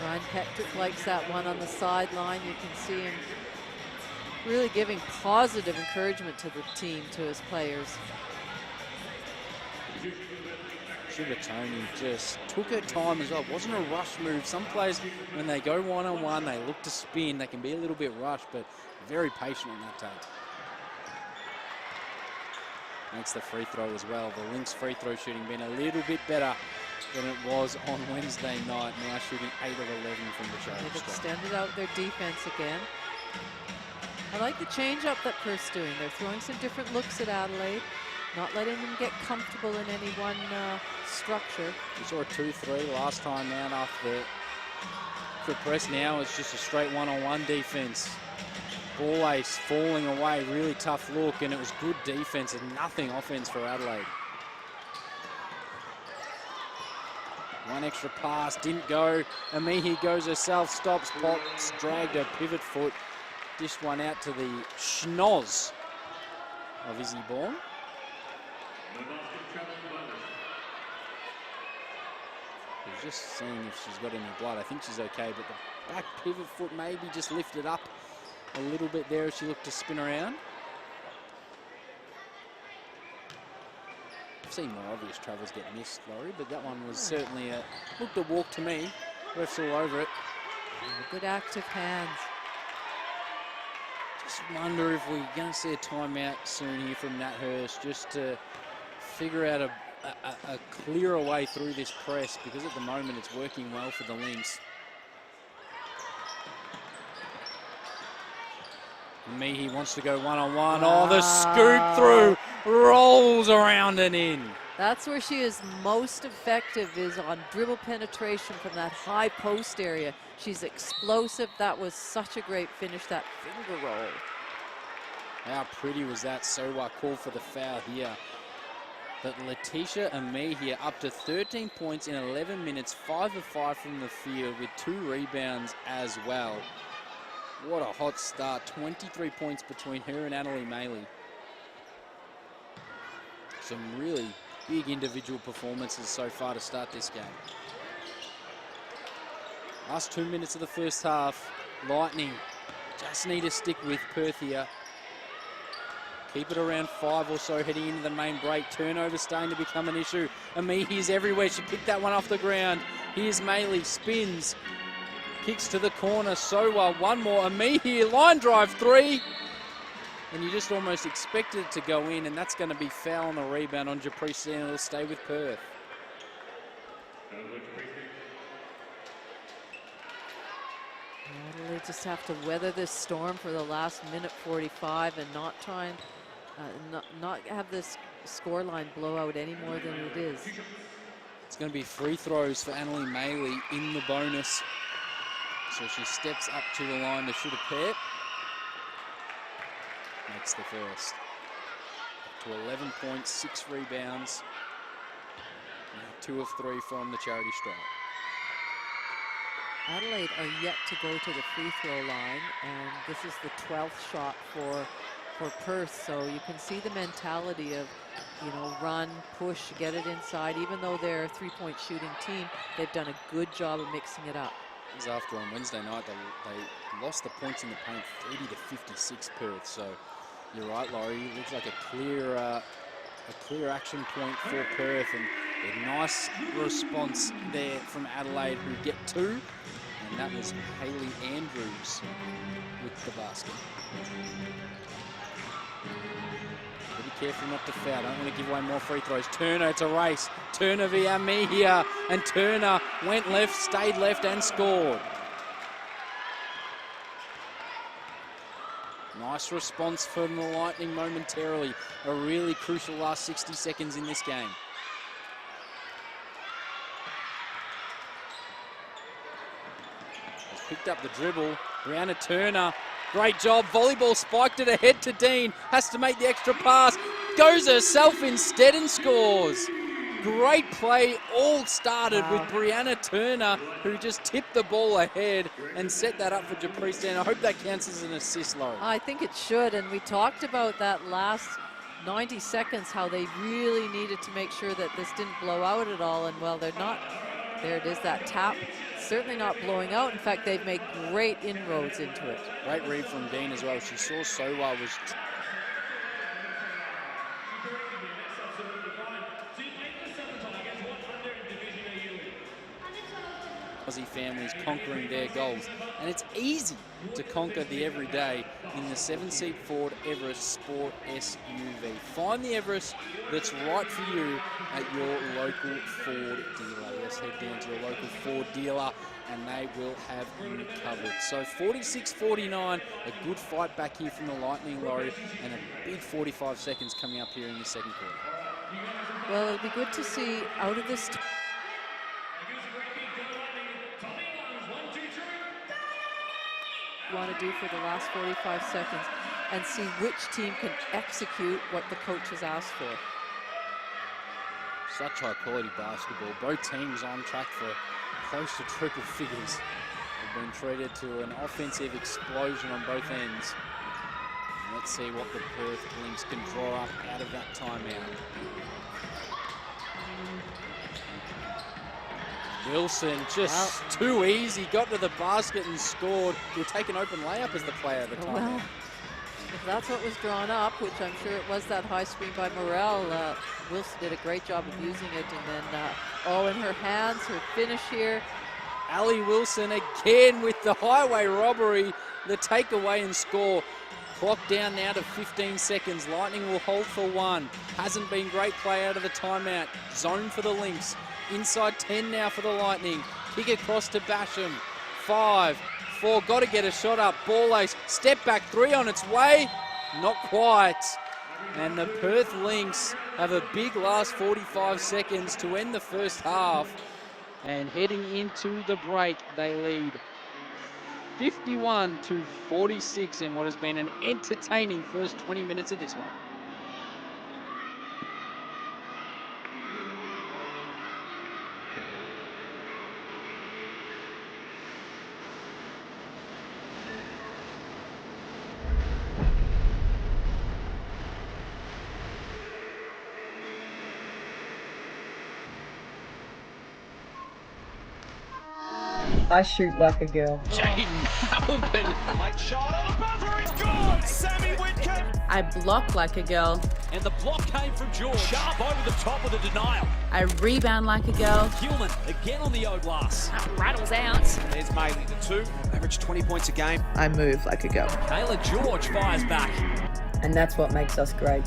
Ryan Petrick likes that one on the sideline. You can see him really giving positive encouragement to the team, to his players. Chibatoni just took her time as well. It wasn't a rush move. Some players, when they go one-on-one, they look to spin. They can be a little bit rushed, but very patient on that take. Makes the free throw as well. The Lynx free throw shooting been a little bit better than it was on Wednesday night. Now shooting 8 of 11 from the charge. They've extended out their defense again. I like the change up that Perth's doing. They're throwing some different looks at Adelaide, not letting them get comfortable in any one structure. We saw a 2-3 last time out after the press. Now it's just a straight one-on-one defense. Ball ace falling away, really tough look, and it was good defense and nothing offense for Adelaide. One extra pass, didn't go. Amihi goes herself, stops, pops, dragged her pivot foot. Dished one out to the schnoz of Izzy Bourne. We're just seeing if she's got any blood. I think she's okay, but the back pivot foot maybe just lifted up a little bit there as she looked to spin around. I've seen more obvious travels get missed, Laurie, but that one was certainly looked a walk to me. Ref's all over it. Good active hands. Just wonder if we're going to see a timeout soon here from Nat Hurst, just to figure out a clearer way through this press, because at the moment it's working well for the Lynx. Meehy wants to go one-on-one. Wow. Oh, the scoop through, rolls around and in. That's where she is most effective, is on dribble penetration from that high post area. She's explosive. That was such a great finish, that finger roll. How pretty was that? Sowa called for the foul here. But Letitia Amehia up to 13 points in 11 minutes, 5 of 5 from the field with 2 rebounds as well. What a hot start. 23 points between her and Adelaide Maley. Some really big individual performances so far to start this game. Last 2 minutes of the first half. Lightning just need to stick with Perth here. Keep it around 5 or so heading into the main break. Turnover starting to become an issue. Amihi's everywhere. She picked that one off the ground. Here's Maley, spins, kicks to the corner. So well, one more. Amihi, line drive 3. And you just almost expected it to go in, and that's going to be foul on the rebound on Japrisi, and it'll stay with Perth. Adelaide just have to weather this storm for the last minute 45 and not try and not have this scoreline blow out any more than it is. It's going to be free throws for Adelaide Maley in the bonus. So she steps up to the line to shoot a pair. Makes the first. Up to 11 points, 6 rebounds. Now 2 of 3 from the charity stripe. Adelaide are yet to go to the free throw line, and this is the 12th shot for Perth. So you can see the mentality of, you know, run, push, get it inside. Even though they're a 3-point shooting team, they've done a good job of mixing it up. It was after on Wednesday night they lost the points in the paint 30 to 56 Perth. So you're right, Laurie. It looks like a clear action point for Perth, and a nice response there from Adelaide, who get 2. And that was Hayley Andrews with the basket. Be careful not to foul. Don't want to give away more free throws. Turner, it's a race. Turner via Mejia, and Turner went left, stayed left, and scored. Nice response from the Lightning momentarily. A really crucial last 60 seconds in this game. Picked up the dribble. Brianna Turner, great job. Volleyball spiked it ahead to Dean. Has to make the extra pass. Goes herself instead and scores. Great play. All started with Brianna Turner, who just tipped the ball ahead and set that up for Japrisi. And I hope that counts as an assist, Laurie. I think it should. And we talked about that last 90 seconds, how they really needed to make sure that this didn't blow out at all. And well, they're not. There it is, that tap. Certainly not blowing out. In fact, they've made great inroads into it. Great read from Dean as well. She saw Sowa was... Aussie families conquering their goals. And it's easy to conquer the everyday in the 7-seat Ford Everest Sport SUV. Find the Everest that's right for you at your local Ford dealer. Yes, head down to your local Ford dealer and they will have you covered. So 46-49, a good fight back here from the Lightning, Laurie, and a big 45 seconds coming up here in the second quarter. Well, it'll be good to see out of this want to do for the last 45 seconds and see which team can execute what the coach has asked for. Such high quality basketball. Both teams on track for close to triple figures. They've been treated to an offensive explosion on both ends. And let's see what the Perth Lynx can draw up out of that timeout. Wilson just too easy, got to the basket and scored. Will take an open layup as the player of the timeout. Well, if that's what was drawn up, which I'm sure it was, that high screen by Morrell, Wilson did a great job of using it, and then all in her hands, her finish here. Allie Wilson again with the highway robbery, the takeaway and score. Clock down now to 15 seconds. Lightning will hold for 1. Hasn't been great play out of the timeout. Zone for the Lynx. Inside 10 now for the Lightning. Kick across to Basham. 5, 4, got to get a shot up. Ball ace, step back 3 on its way. Not quite. And the Perth Lynx have a big last 45 seconds to end the first half. And heading into the break, they lead 51-46 in what has been an entertaining first 20 minutes of this one. I shoot like a girl. Jaden Hamilton. Late shot on the buzzer. He's gone. Sammy Whitcomb. I block like a girl. And the block came from George. Sharp over the top of the denial. I rebound like a girl. Hillman again on the O glass. Rattles out. There's Maley, the two. Average 20 points a game. I move like a girl. Taylor George fires back. And that's what makes us great.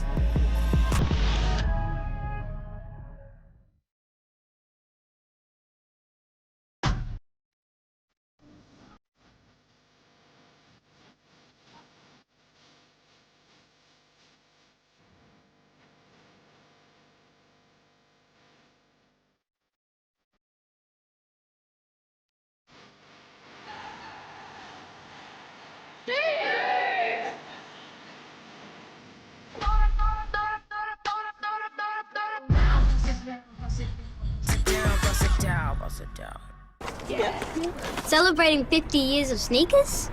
Celebrating 50 years of sneakers?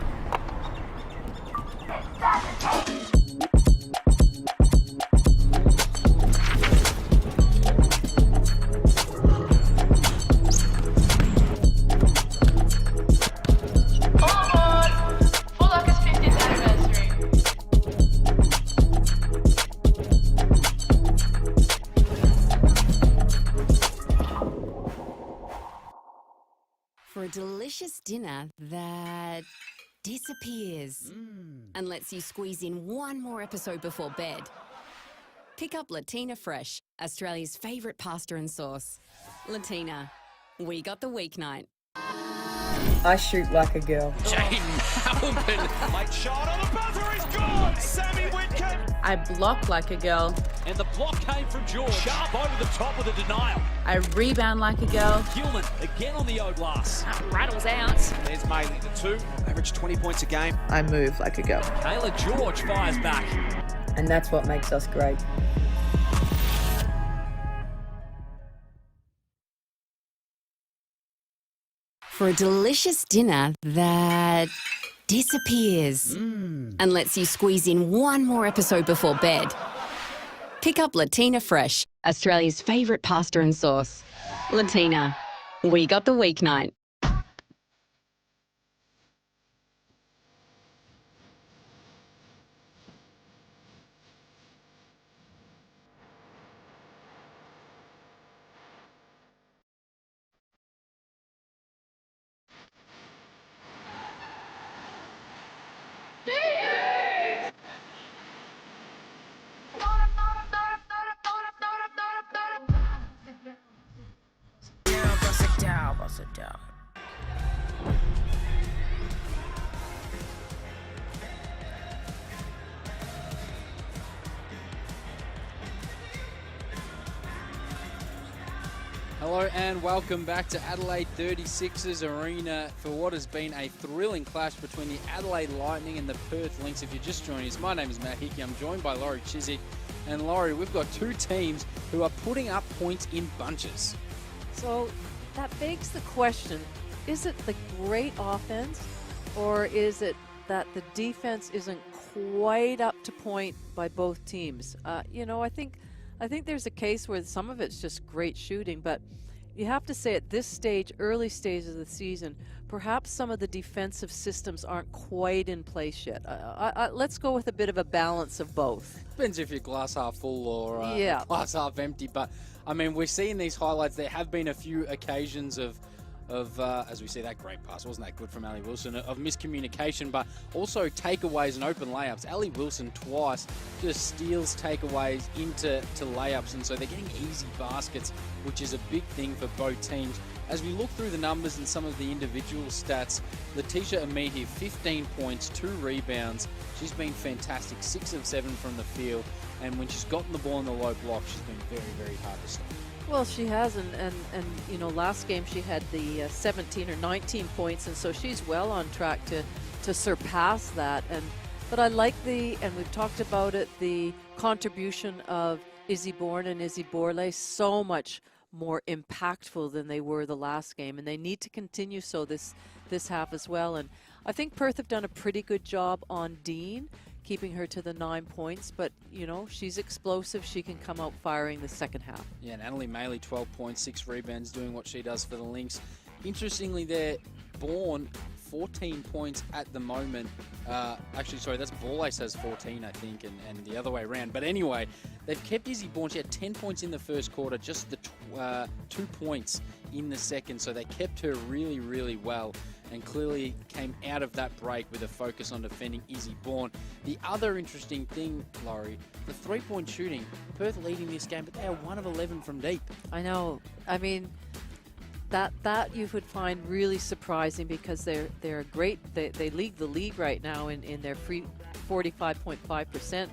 For a delicious dinner that disappears and lets you squeeze in one more episode before bed. Pick up Latina Fresh, Australia's favourite pasta and sauce. Latina, we got the weeknight. I shoot like a girl. Jaden Hamilton. Late shot on the buzzer. He's gone. Sammy Whitcomb. I block like a girl. And the block came from George. Sharp over the top of the denial. I rebound like a girl. Hillman again on the O glass. Rattles out. There's Maley, the two. Average 20 points a game. I move like a girl. Taylor George fires back. And that's what makes us great. For a delicious dinner that disappears and lets you squeeze in one more episode before bed. Pick up Latina Fresh, Australia's favourite pasta and sauce. Latina, we got the weeknight. Hello and welcome back to Adelaide 36ers Arena for what has been a thrilling clash between the Adelaide Lightning and the Perth Lynx. If you're just joining us, my name is Matt Hickey. I'm joined by Laurie Chiswick. And Laurie, we've got two teams who are putting up points in bunches. So that begs the question, is it the great offense or is it that the defense isn't quite up to point by both teams? I think there's a case where some of it's just great shooting, but you have to say at this stage, early stage of the season, perhaps some of the defensive systems aren't quite in place yet. Let's go with a bit of a balance of both. Depends if you're glass half full or glass half empty, but I mean, we're seeing these highlights. There have been a few occasions of as we see that great pass, wasn't that good from Ali Wilson, of miscommunication, but also takeaways and open layups. Ali Wilson twice just steals takeaways into layups, and so they're getting easy baskets, which is a big thing for both teams. As we look through the numbers and some of the individual stats, Letitia Amihi, 15 points, 2 rebounds. She's been fantastic, 6 of 7 from the field, and when she's gotten the ball in the low block, she's been very, very hard to stop. Well, she has, and last game she had the 17 or 19 points, and so she's well on track to surpass that. But I like and we've talked about it, the contribution of Izzy Bourne and Izzy Borley, so much more impactful than they were the last game, and they need to continue so this half as well. And I think Perth have done a pretty good job on Dean, keeping her to the 9 points, but she's explosive. She can come out firing the second half. Yeah, and Annalie Maley, 12 points, 6 rebounds, doing what she does for the Lynx. Interestingly there, Bourne 14 points at the moment. Actually, sorry, that's Ball Ace has 14, I think, and the other way around. But anyway, they've kept Izzy Bourne. She had 10 points in the first quarter, just the 2 points in the second. So they kept her really, really well, and clearly came out of that break with a focus on defending Izzy Bourne. The other interesting thing, Laurie, the three-point shooting. Perth leading this game, but they are 1 of 11 from deep. I know. I mean, that you would find really surprising because they're great. They lead the league right now in their 45.5%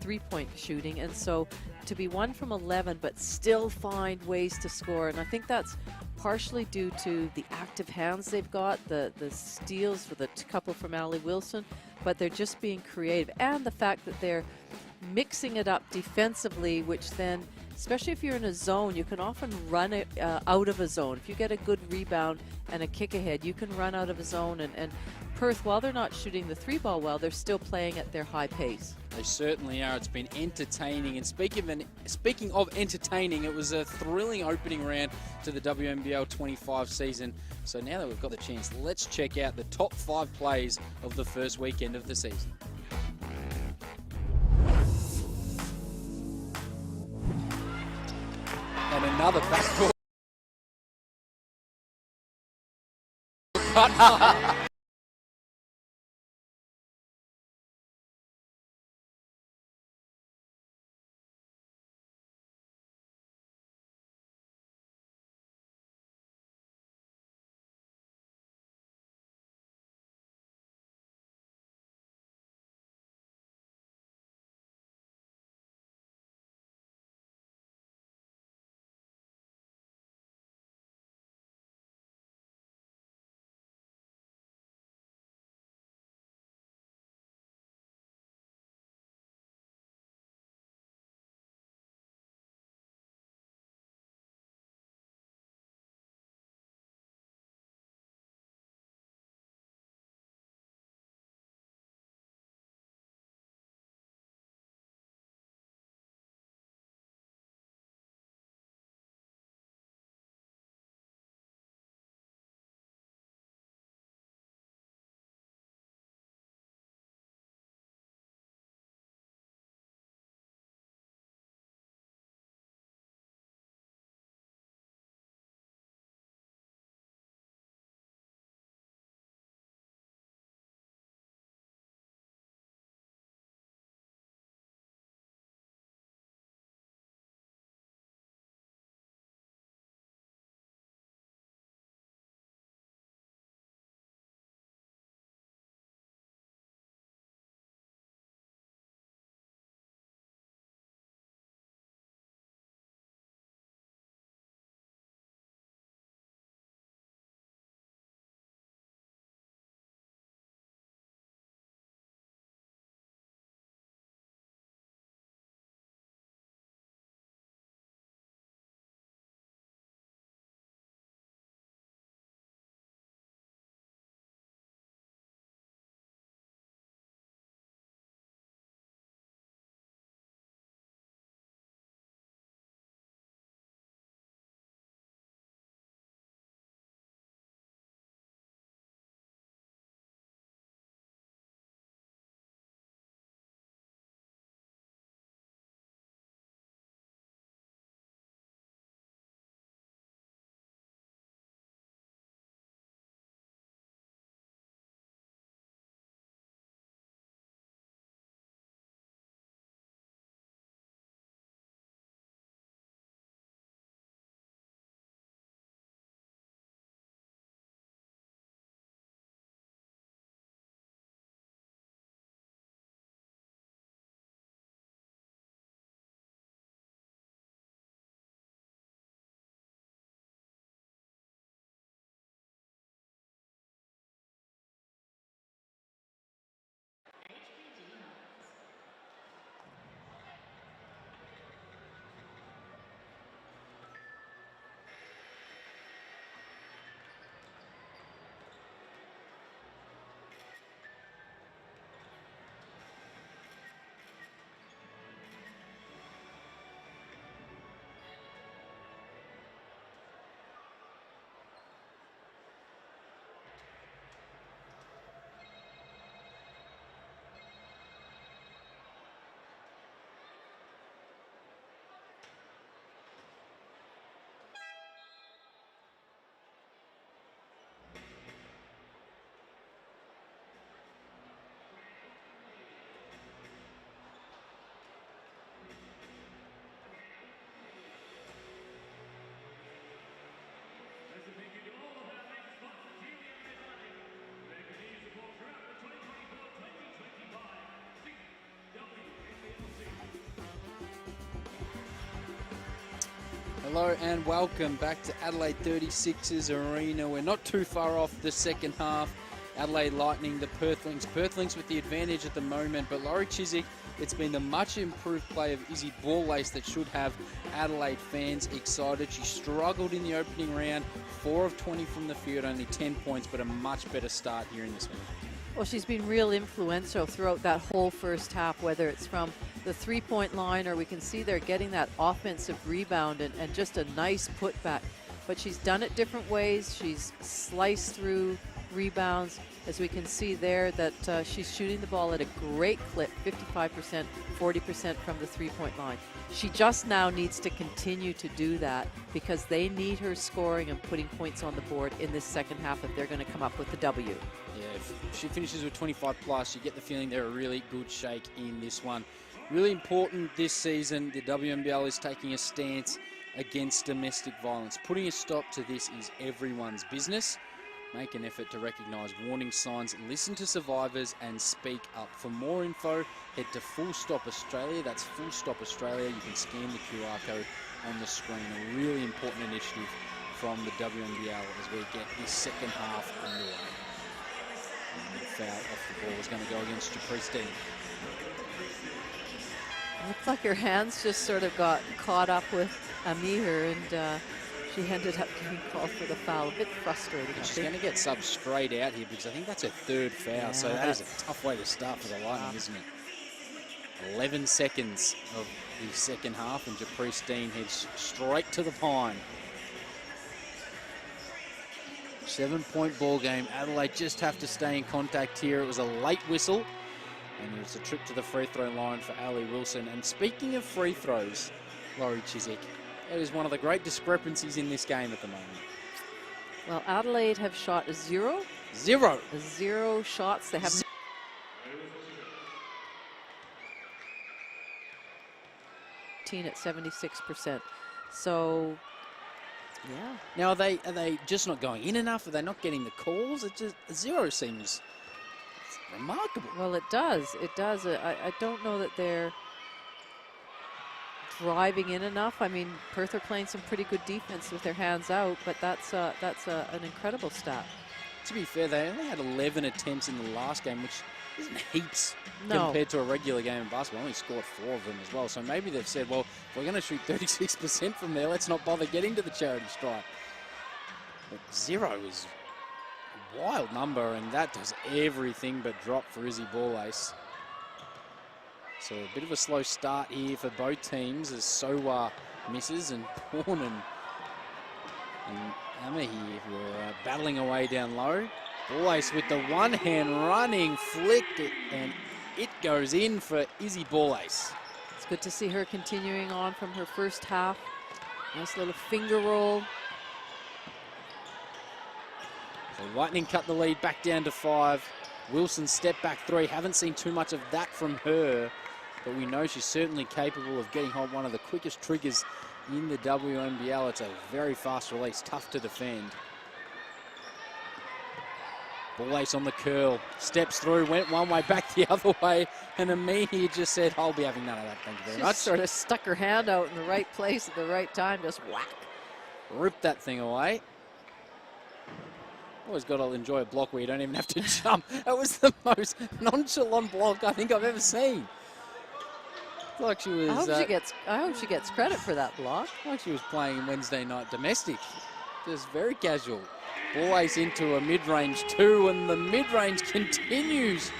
three-point shooting, and so to be 1 from 11 but still find ways to score, and I think that's partially due to the active hands they've got, the steals for the couple from Allie Wilson, but they're just being creative, and the fact that they're mixing it up defensively, which then, especially if you're in a zone, you can often run it out of a zone. If you get a good rebound and a kick ahead, you can run out of a zone. And Perth, while they're not shooting the three ball well, they're still playing at their high pace. They certainly are. It's been entertaining. And speaking of entertaining, it was a thrilling opening round to the WNBL 25 season. So now that we've got the chance, let's check out the top 5 plays of the first weekend of the season. And another backdoor cut. Hello and welcome back to Adelaide 36ers Arena. We're not too far off the second half. Adelaide Lightning, the Perth Lynx. Perth Lynx with the advantage at the moment, but Laurie Chiswick, it's been the much improved play of Izzy Ball-Lace that should have Adelaide fans excited. She struggled in the opening round, 4 of 20 from the field, only 10 points, but a much better start here in this one. Well, she's been real influential throughout that whole first half, whether it's from the three-point line or we can see they're getting that offensive rebound and just a nice putback. But she's done it different ways. She's sliced through rebounds, as we can see there that she's shooting the ball at a great clip, 55%, 40% from the three-point line. She just now needs to continue to do that because they need her scoring and putting points on the board in this second half if they're going to come up with the W. Yeah, if she finishes with 25 plus, you get the feeling they're a really good shake in this one. Really important this season, the WNBL is taking a stance against domestic violence. Putting a stop to this is everyone's business. Make an effort to recognise warning signs, listen to survivors and speak up. For more info, head to Full Stop Australia. That's Full Stop Australia. You can scan the QR code on the screen. A really important initiative from the WNBL as we get this second half underway. And the foul off the ball is going to go against Caprice Dean. Looks like her hands just sort of got caught up with Amir and she ended up getting called for the foul. A bit frustrating. She's going to get subbed straight out here because I think that's her third foul. Yeah, so that is a tough way to start for the Lightning, isn't it? 11 seconds of the second half and Caprice Dean heads straight to the pine. 7-point ball game. Adelaide just have to stay in contact here. It was a late whistle and it was a trip to the free throw line for Ali Wilson. And speaking of free throws, Laurie Chiswick, that is one of the great discrepancies in this game at the moment. Well, Adelaide have shot a zero. Zero shots. They have at 76%. So, yeah. Now, are they just not going in enough? Are they not getting the calls? It just zero seems remarkable. Well, it does. It does. I don't know that they're driving in enough. I mean, Perth are playing some pretty good defense with their hands out, but that's an incredible stat. To be fair, they only had 11 attempts in the last game, which isn't heaps compared to a regular game in basketball. Only scored 4 of them as well. So maybe they've said, well, if we're going to shoot 36% from there, let's not bother getting to the charity stripe. But zero is a wild number, and that does everything but drop for Izzy Ball-Lace. So a bit of a slow start here for both teams as Sowa misses and Porn and Amma here who are battling away down low. Ball-Lace with the one hand running, flicked it, and it goes in for Izzy Ball-Lace. It's good to see her continuing on from her first half. Nice little finger roll. So Lightning cut the lead back down to 5. Wilson step back 3. Haven't seen too much of that from her, but we know she's certainly capable of getting home. One of the quickest triggers in the WNBL. It's a very fast release, tough to defend. Ball-Lace on the curl, steps through, went one way, back the other way, and Amini just said, I'll be having none of that, thank you very much. Sort of stuck her hand out in the right place at the right time, just whack. Ripped that thing away. Always got to enjoy a block where you don't even have to jump. That was the most nonchalant block I think I've ever seen. Like she was. I hope she gets credit for that block. Like she was playing Wednesday night domestic. Just very casual. Ball-Lace into a mid-range 2, and the mid-range continues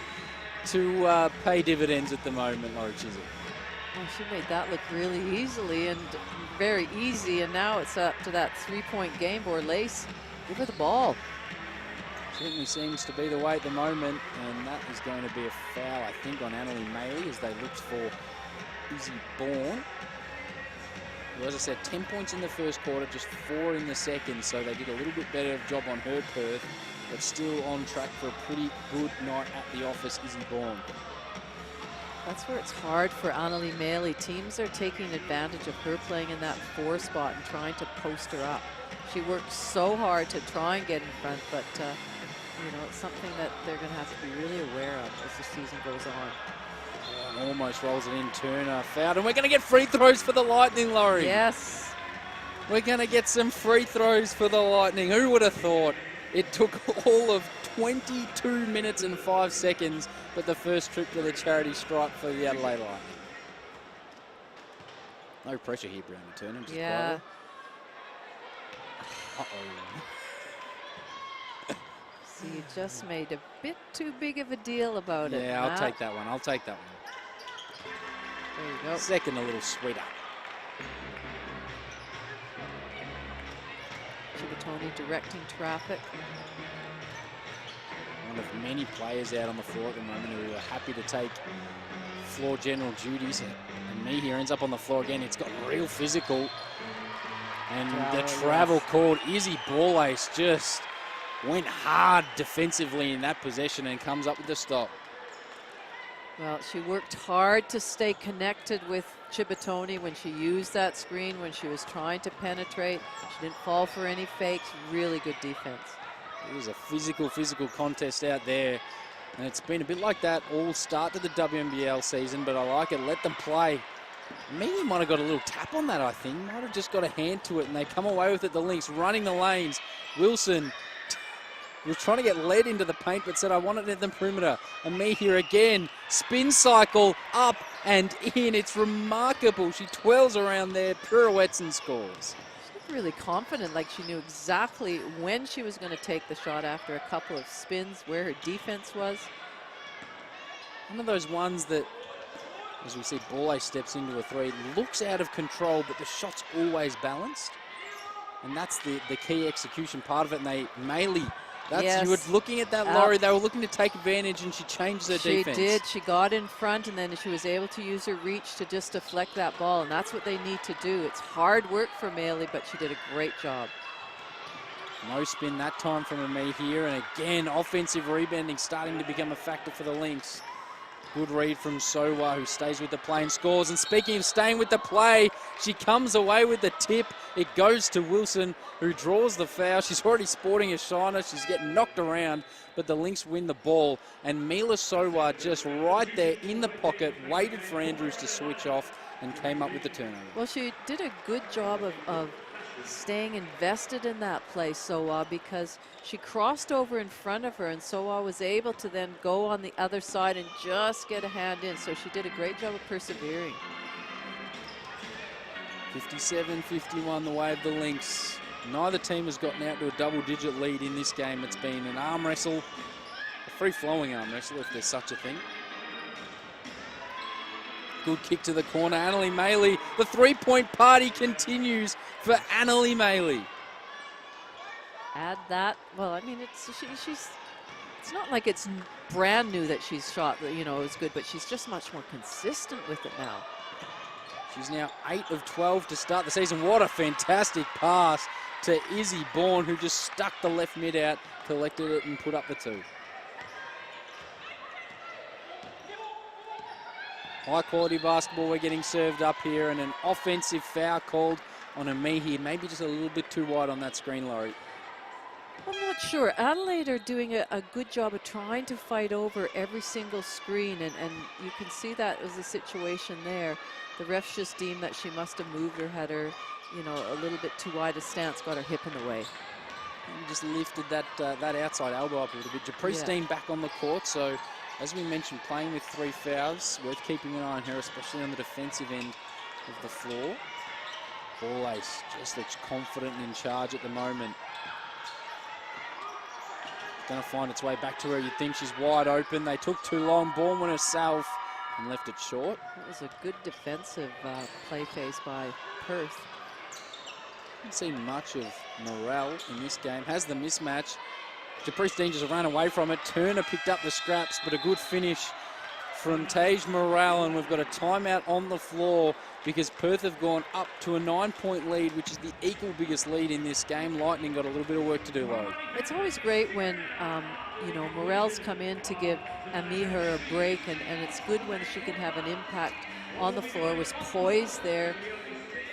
to pay dividends at the moment, Laurie Chiswick. Oh, she made that look really easily and very easy, and now it's up to that 3-point game. Ball-Lace, give her the ball. Certainly seems to be the way at the moment, and that is going to be a foul, I think, on Annalie Maley as they looked for Izzy Bourne. Well, as I said, 10 points in the first quarter, just 4 in the second, so they did a little bit better job on her, Perth, but still on track for a pretty good night at the office, Izzy Bourne. That's where it's hard for Annalie Maley. Teams are taking advantage of her playing in that 4 spot and trying to post her up. She works so hard to try and get in front, but you know, it's something that they're going to have to be really aware of as the season goes on. Almost rolls it in. Turner fouled, and we're going to get free throws for the Lightning, Laurie. Yes. We're going to get some free throws for the Lightning. Who would have thought? It took all of 22 minutes and 5 seconds, but the first trip to the charity stripe for the Adelaide Lightning. No pressure here, Brown Turner. Just Yeah. Uh-oh. So you just made a bit too big of a deal about it. Yeah, I'll Matt. take that one. I'll take that one. There you go. Second, a little sweeter. Civittoni directing traffic. One of many players out on the floor at the moment who are happy to take floor general duties. And me here ends up on the floor again. It's got real physical. And the travel called. Izzy Ball-Ace just went hard defensively in that possession and comes up with the stop. Well, she worked hard to stay connected with Civittoni when she used that screen, when she was trying to penetrate. She didn't fall for any fakes. Really good defense. It was a physical contest out there. And it's been a bit like that all start to the WNBL season, but I like it. Let them play. Maybe might have got a little tap on that, I think. Might have just got a hand to it, and they come away with it. The Lynx running the lanes. Wilson was trying to get led into the paint, but said, I want it at the perimeter. And me here again. Spin cycle up and in. It's remarkable. She twirls around there, pirouettes and scores. She looked really confident, like she knew exactly when she was going to take the shot after a couple of spins, where her defense was. One of those ones that, as we see, Ball-Ace steps into a three, looks out of control, but the shot's always balanced. And that's the key execution part of it. And they mainly, you were looking at that, Laurie, they were looking to take advantage, and she changed her defense. She did. She got in front, and then she was able to use her reach to just deflect that ball, and that's what they need to do. It's hard work for Maley, but she did a great job. No spin that time from Amee here, and again, offensive rebounding starting to become a factor for the Lynx. Good read from Sowa, who stays with the play and scores. And speaking of staying with the play, she comes away with the tip. It goes to Wilson, who draws the foul. She's already sporting a shiner. She's getting knocked around, but the Lynx win the ball. And Mila Sowa just right there in the pocket, waited for Andrews to switch off and came up with the turnover. Well, she did a good job of staying invested in that play, Sowa, because she crossed over in front of her, and Sowa was able to then go on the other side and just get a hand in. So she did a great job of persevering. 57-51 the way of the Lynx. Neither team has gotten out to a double-digit lead in this game. It's been an arm wrestle, a free-flowing arm wrestle if there's such a thing. Good kick to the corner, Annalie Maley. The three-point party continues for Annalie Maley. Add that. Well, I mean, it's not like it's brand new that she's shot, you know, is good, but she's just much more consistent with it now. She's now 8 of 12 to start the season. What a fantastic pass to Izzy Bourne, who just stuck the left mid out, collected it and put up the two. High quality basketball we're getting served up here, and an offensive foul called on Amihi. Maybe just a little bit too wide on that screen, Laurie. I'm not sure. Adelaide are doing a good job of trying to fight over every single screen, and you can see that was the situation there. The refs just deemed that she must have moved her, had her, you know, a little bit too wide a stance, got her hip in the way. And just lifted that outside elbow up a little bit. Japristine back on the court, so as we mentioned, playing with 3 fouls, worth keeping an eye on her, especially on the defensive end of the floor. Ball-Ace just looks confident and in charge at the moment. Going to find its way back to where you'd think she's wide open. They took too long. Ball went herself and left it short. That was a good defensive play phase by Perth. Didn't see much of Morel in this game. Has the mismatch. Japristine just ran away from it. Turner picked up the scraps, but a good finish from Tage Morel, and we've got a timeout on the floor because Perth have gone up to a 9-point lead, which is the equal biggest lead in this game. Lightning got a little bit of work to do, Laurie. It's always great when, you know, Morel's come in to give Amiher a break, and it's good when she can have an impact on the floor. Was poised there.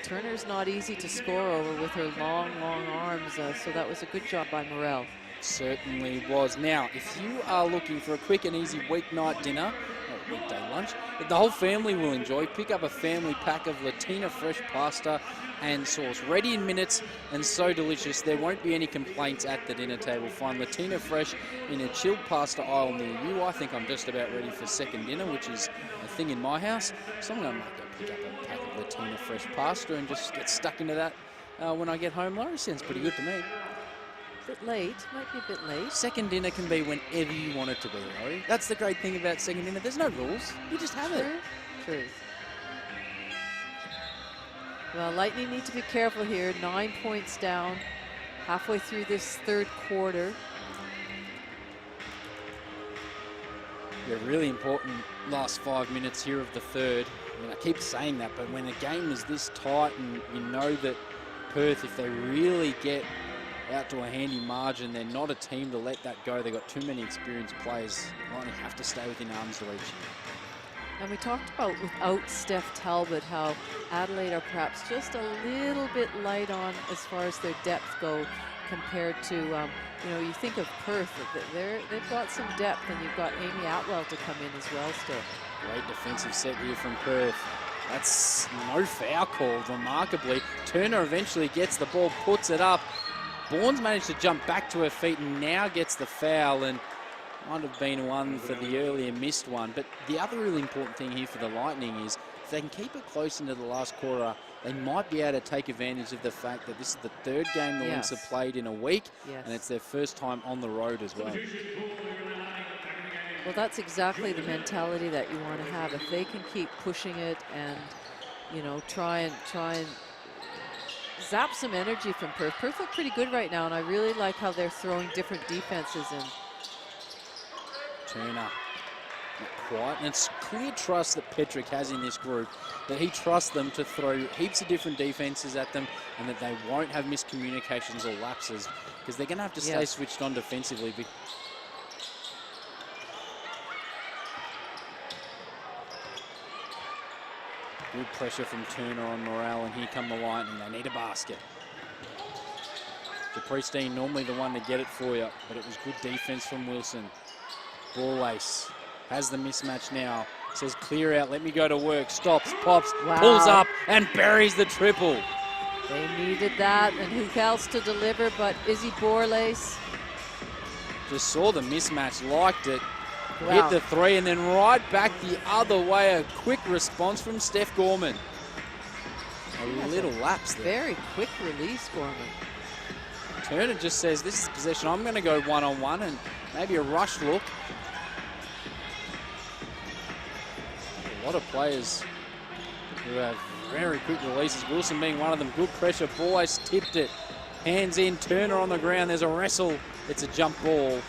Turner's not easy to score over with her long arms, so that was a good job by Morel. Certainly was. Now, if you are looking for a quick and easy weeknight dinner, weekday lunch that the whole family will enjoy. Pick up a family pack of Latina fresh pasta and sauce. Ready in minutes and so delicious, there won't be any complaints at the dinner table. Find Latina fresh in a chilled pasta aisle near you. I think I'm just about ready for second dinner, which is a thing in my house. So I'm going to go pick up a pack of Latina fresh pasta and just get stuck into that when I get home. Laurie, sounds pretty good to me. Bit late, might be a bit late. Second dinner can be whenever you want it to be, Laurie. That's the great thing about second dinner. There's no rules. You just have it. True. Well, Lightning need to be careful here. 9 points down, halfway through this third quarter. Yeah, really important last 5 minutes here of the third. I mean, I keep saying that, but when a game is this tight and you know that Perth, if they really get out to a handy margin, they're not a team to let that go. They've got too many experienced players. Lightning have to stay within arm's reach. And we talked about without Steph Talbot how Adelaide are perhaps just a little bit light on as far as their depth go compared to, you know, you think of Perth, they've got some depth, and you've got Amy Atwell to come in as well still. Great defensive set here from Perth. That's no foul called, remarkably. Turner eventually gets the ball, puts it up. Bourne's managed to jump back to her feet and now gets the foul, and might have been one for the earlier missed one. But the other really important thing here for the Lightning is if they can keep it close into the last quarter, they might be able to take advantage of the fact that this is the third game the Lynx have played in a week, and it's their first time on the road as well. Well, that's exactly the mentality that you want to have. If they can keep pushing it and, you know, try and zap some energy from Perth. Perth look pretty good right now, and I really like how they're throwing different defenses in. Turner, not quite, and it's clear trust that Petrick has in this group, that he trusts them to throw heaps of different defenses at them and that they won't have miscommunications or lapses, because they're going to have to stay switched on defensively. Good pressure from Turner on Morale, and here come the Lightning. They need a basket. DePristine normally the one to get it for you, but it was good defense from Wilson. Ball ace has the mismatch now. Says clear out, let me go to work. Stops, pops, pulls up, and buries the triple. They needed that, and who else to deliver but Izzy Borlace. Just saw the mismatch, liked it. Hit the three, and then right back the other way. A quick response from Steph Gorman. A little lapse there. Very quick release, Gorman. Turner just says, this is possession. I'm going to go one-on-one, and maybe a rush look. A lot of players who have very quick releases. Wilson being one of them. Good pressure. Borlace tipped it. Hands in. Turner on the ground. There's a wrestle. It's a jump ball.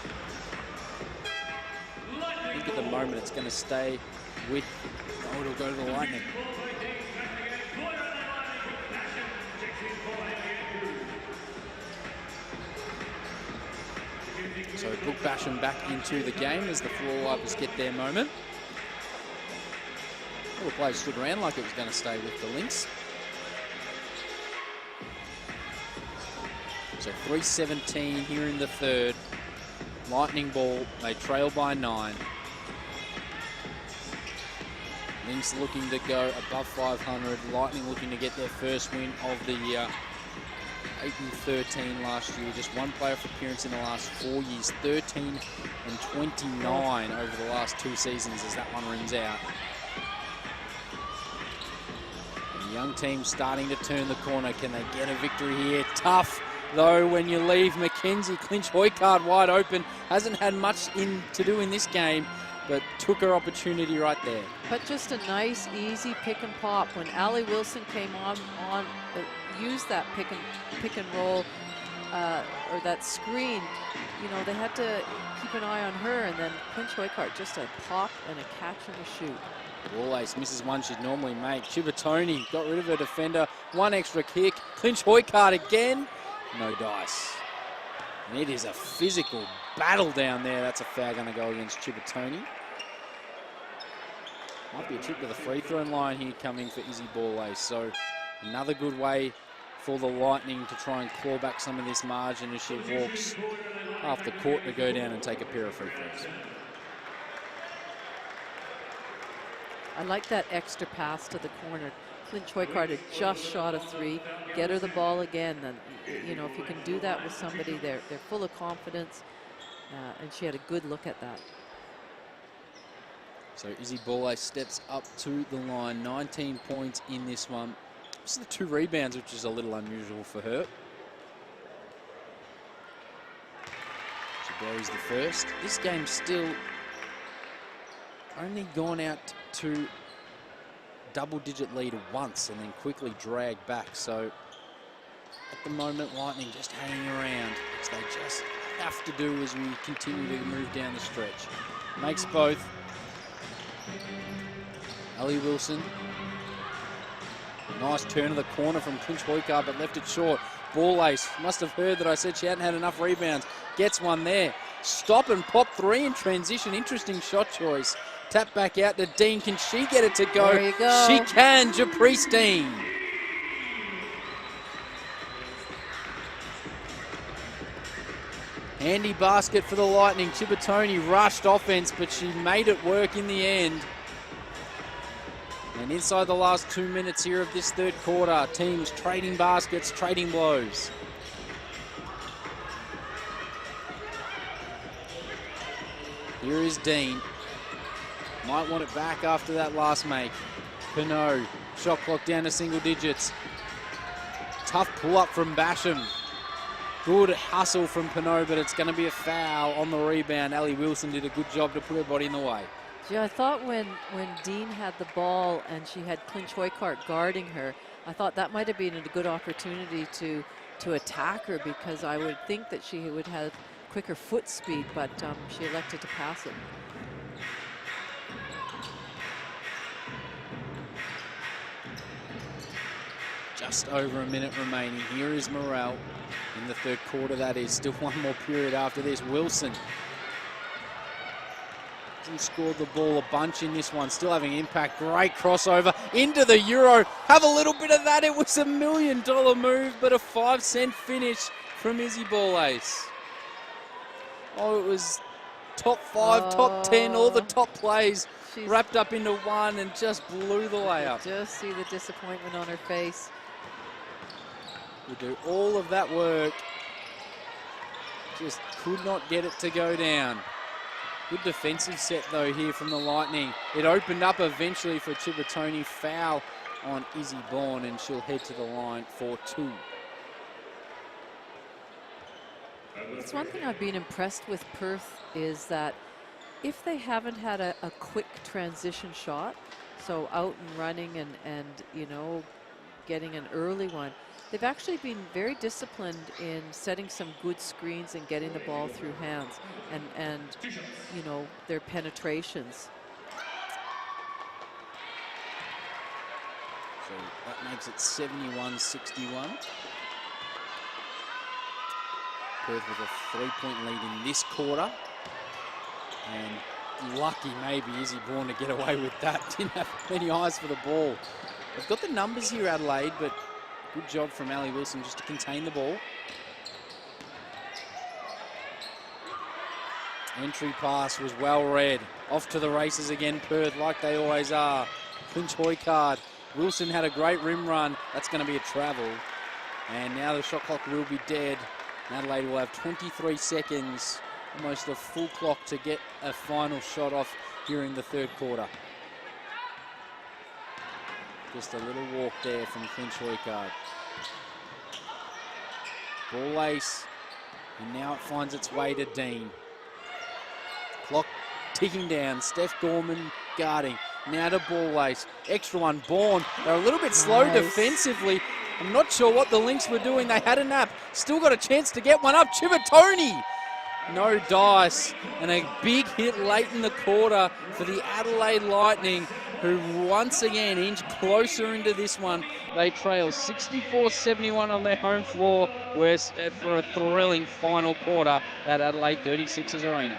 I think at the moment it's going to stay with, oh, it'll go to the Lightning. So Brooke Basham back into the game as the floor wipers get their moment. All the players stood around like it was going to stay with the Lynx. So 3:17 here in the third. Lightning ball, they trail by 9. Lynx looking to go above 500. Lightning looking to get their first win of the 8-13 last year. Just one playoff appearance in the last 4 years. 13-29 over the last 2 seasons as that one rings out. And the young team starting to turn the corner. Can they get a victory here? Tough, though, when you leave Mackenzie Clinch-Hoycard wide open. Hasn't had much to do in this game, but took her opportunity right there. But just a nice, easy pick and pop. When Allie Wilson came on used that pick and roll or that screen, you know, they had to keep an eye on her, and then Clinch-Hoycard just a pop and a catch and a shoot. Wallace misses one she'd normally make. Chibatoni got rid of her defender. One extra kick. Clinch-Hoycard again. No dice. And it is a physical battle down there. That's a foul going to go against Chibatoni. Might be a trip to the free throw line here coming for Izzy Borlace. So another good way for the Lightning to try and claw back some of this margin as she walks off the court to go down and take a pair of free throws. I like that extra pass to the corner. Clint Hoycard had just shot a 3. Get her the ball again. And, you know, if you can do that with somebody, they're full of confidence. And she had a good look at that. So Izzy Bolle steps up to the line. 19 points in this one. This is the 2 rebounds, which is a little unusual for her. She buries the first. This game's still only gone out to double-digit lead once and then quickly dragged back. So at the moment, Lightning just hanging around, which they just have to do as we continue to move down the stretch. Makes both. Ellie Wilson. Nice turn of the corner from Clint Hoycard, but left it short. Ball ace. Must have heard that I said she hadn't had enough rebounds. Gets one there. Stop and pop 3 in transition. Interesting shot choice. Tap back out to Dean. Can she get it to go? There you go. She can. Japrice Dean. Handy basket for the Lightning. Chibatoni rushed offense, but she made it work in the end. And inside the last 2 minutes here of this third quarter, teams trading baskets, trading blows. Here is Dean. Might want it back after that last make. Pinot, shot clock down to single digits. Tough pull up from Basham. Good hustle from Pinot, but it's going to be a foul on the rebound. Ellie Wilson did a good job to put her body in the way. Yeah, I thought when Dean had the ball and she had Clint Hoycart guarding her, I thought that might have been a good opportunity to attack her, because I would think that she would have quicker foot speed, but she elected to pass it. Just over a minute remaining. Here is Morrell in the third quarter. That is still one more period after this. Wilson hasn't scored the ball a bunch in this one. Still having impact. Great crossover into the Euro. Have a little bit of that. It was $1 million move, but a 5-cent finish from Izzy Bollace. Oh, it was top 5, top 10, all the top plays wrapped up into one and just blew the layup. Just see the disappointment on her face. We do all of that work. Just could not get it to go down. Good defensive set, though, here from the Lightning. It opened up eventually for Chibatoni. Foul on Izzy Bourne, and she'll head to the line for 2. It's one thing I've been impressed with Perth is that if they haven't had a quick transition shot, so out and running and you know, getting an early one, they've actually been very disciplined in setting some good screens and getting the ball through hands and you know, their penetrations. So that makes it 71-61. Perth with a 3-point lead in this quarter. And lucky maybe Izzy Bourne to get away with that. Didn't have many eyes for the ball. They've got the numbers here, Adelaide, but good job from Ellie Wilson just to contain the ball. Entry pass was well read. Off to the races again, Perth, like they always are. Clint Hoycard. Wilson had a great rim run. That's going to be a travel. And now the shot clock will be dead. Adelaide will have 23 seconds, almost a full clock to get a final shot off here in the third quarter. Just a little walk there from Clint Hoycard. Ball ace, and now it finds its way to Dean. Clock ticking down. Steph Gorman guarding. Now to ball ace. Extra one, Bourne. They're a little bit slow defensively. I'm not sure what the Lynx were doing. They had a nap. Still got a chance to get one up. Chibatoni. No dice. And a big hit late in the quarter for the Adelaide Lightning, who once again inch closer into this one. They trail 64-71 on their home floor. We're set for a thrilling final quarter at Adelaide 36ers Arena.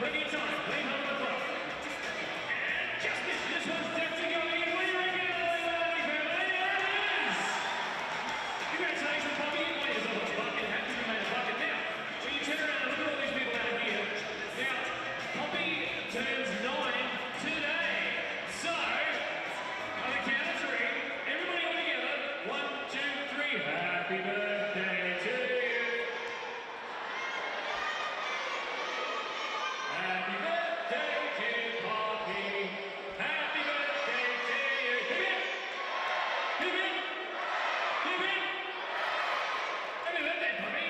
Plenty of time. Clean home the clock. And just missed. This one's set to go in. What do you reckon? Congratulations, Bobby. Players of the bucket have to be made a bucket. Now, when you turn around and look at all these people out here. Now, Poppy turns 9 today. So, on the count of 3, everybody all together. 1, 2, 3. Happy birthday to you. Happy birthday to Poppy. Happy birthday to you. Hip hip. Hip hip. Hip hip. Happy birthday, Poppy.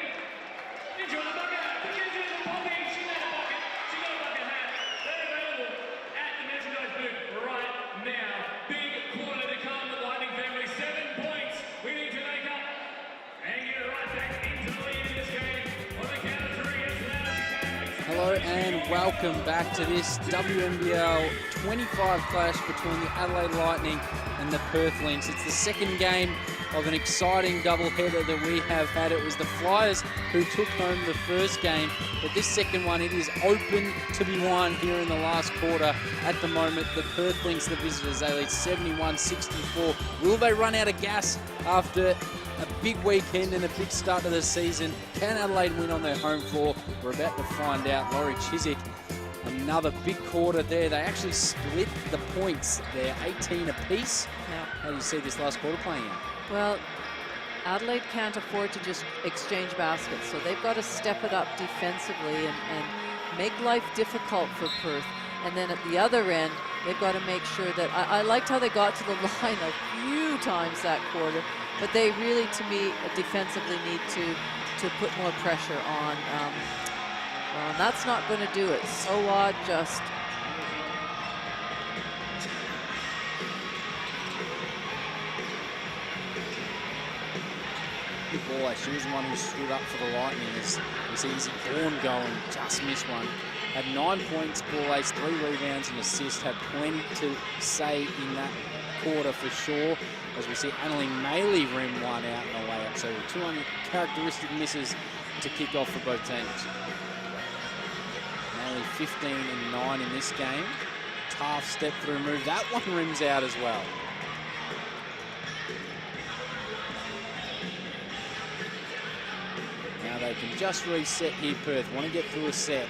Enjoy the bucket hat. Put your hands in the Poppy. She made a bucket. She got a bucket hat. They're available at the merchandise booth right now. Big quarter to come. The Lightning family, 7 points. We need to make up and get it right back into the lead in this game. On the count of 3, as loud as you can. Hello and welcome back to this WNBL 25 clash between the Adelaide Lightning and the Perth Lynx. It's the second game of an exciting doubleheader that we have had. It was the Flyers who took home the first game, but this second one, it is open to be won here in the last quarter. At the moment, the Perth Lynx, the visitors, they lead 71-64. Will they run out of gas after a big weekend and a big start to the season? Can Adelaide win on their home floor? We're about to find out. Laurie Chiswick, another big quarter there. They actually split the points there, 18 apiece. Yeah. How do you see this last quarter playing out? Well, Adelaide can't afford to just exchange baskets, so they've got to step it up defensively and make life difficult for Perth. And then at the other end, they've got to make sure that I liked how they got to the line a few times that quarter, but they really, to me, defensively need to put more pressure on. Well, that's not going to do it. Soa just. Good ball. She was the one who stood up for the Lightning. As you see, Izzy Bourne going, just missed one. Had 9 points, ball ace, 3 rebounds and assists. Had plenty to say in that quarter for sure. As we see, Annalene Maley rim one out in the layup. So 2 uncharacteristic misses to kick off for both teams. Maley 15 and 9 in this game. Tough step through move. That one rims out as well. Now they can just reset here, Perth. Want to get through a set.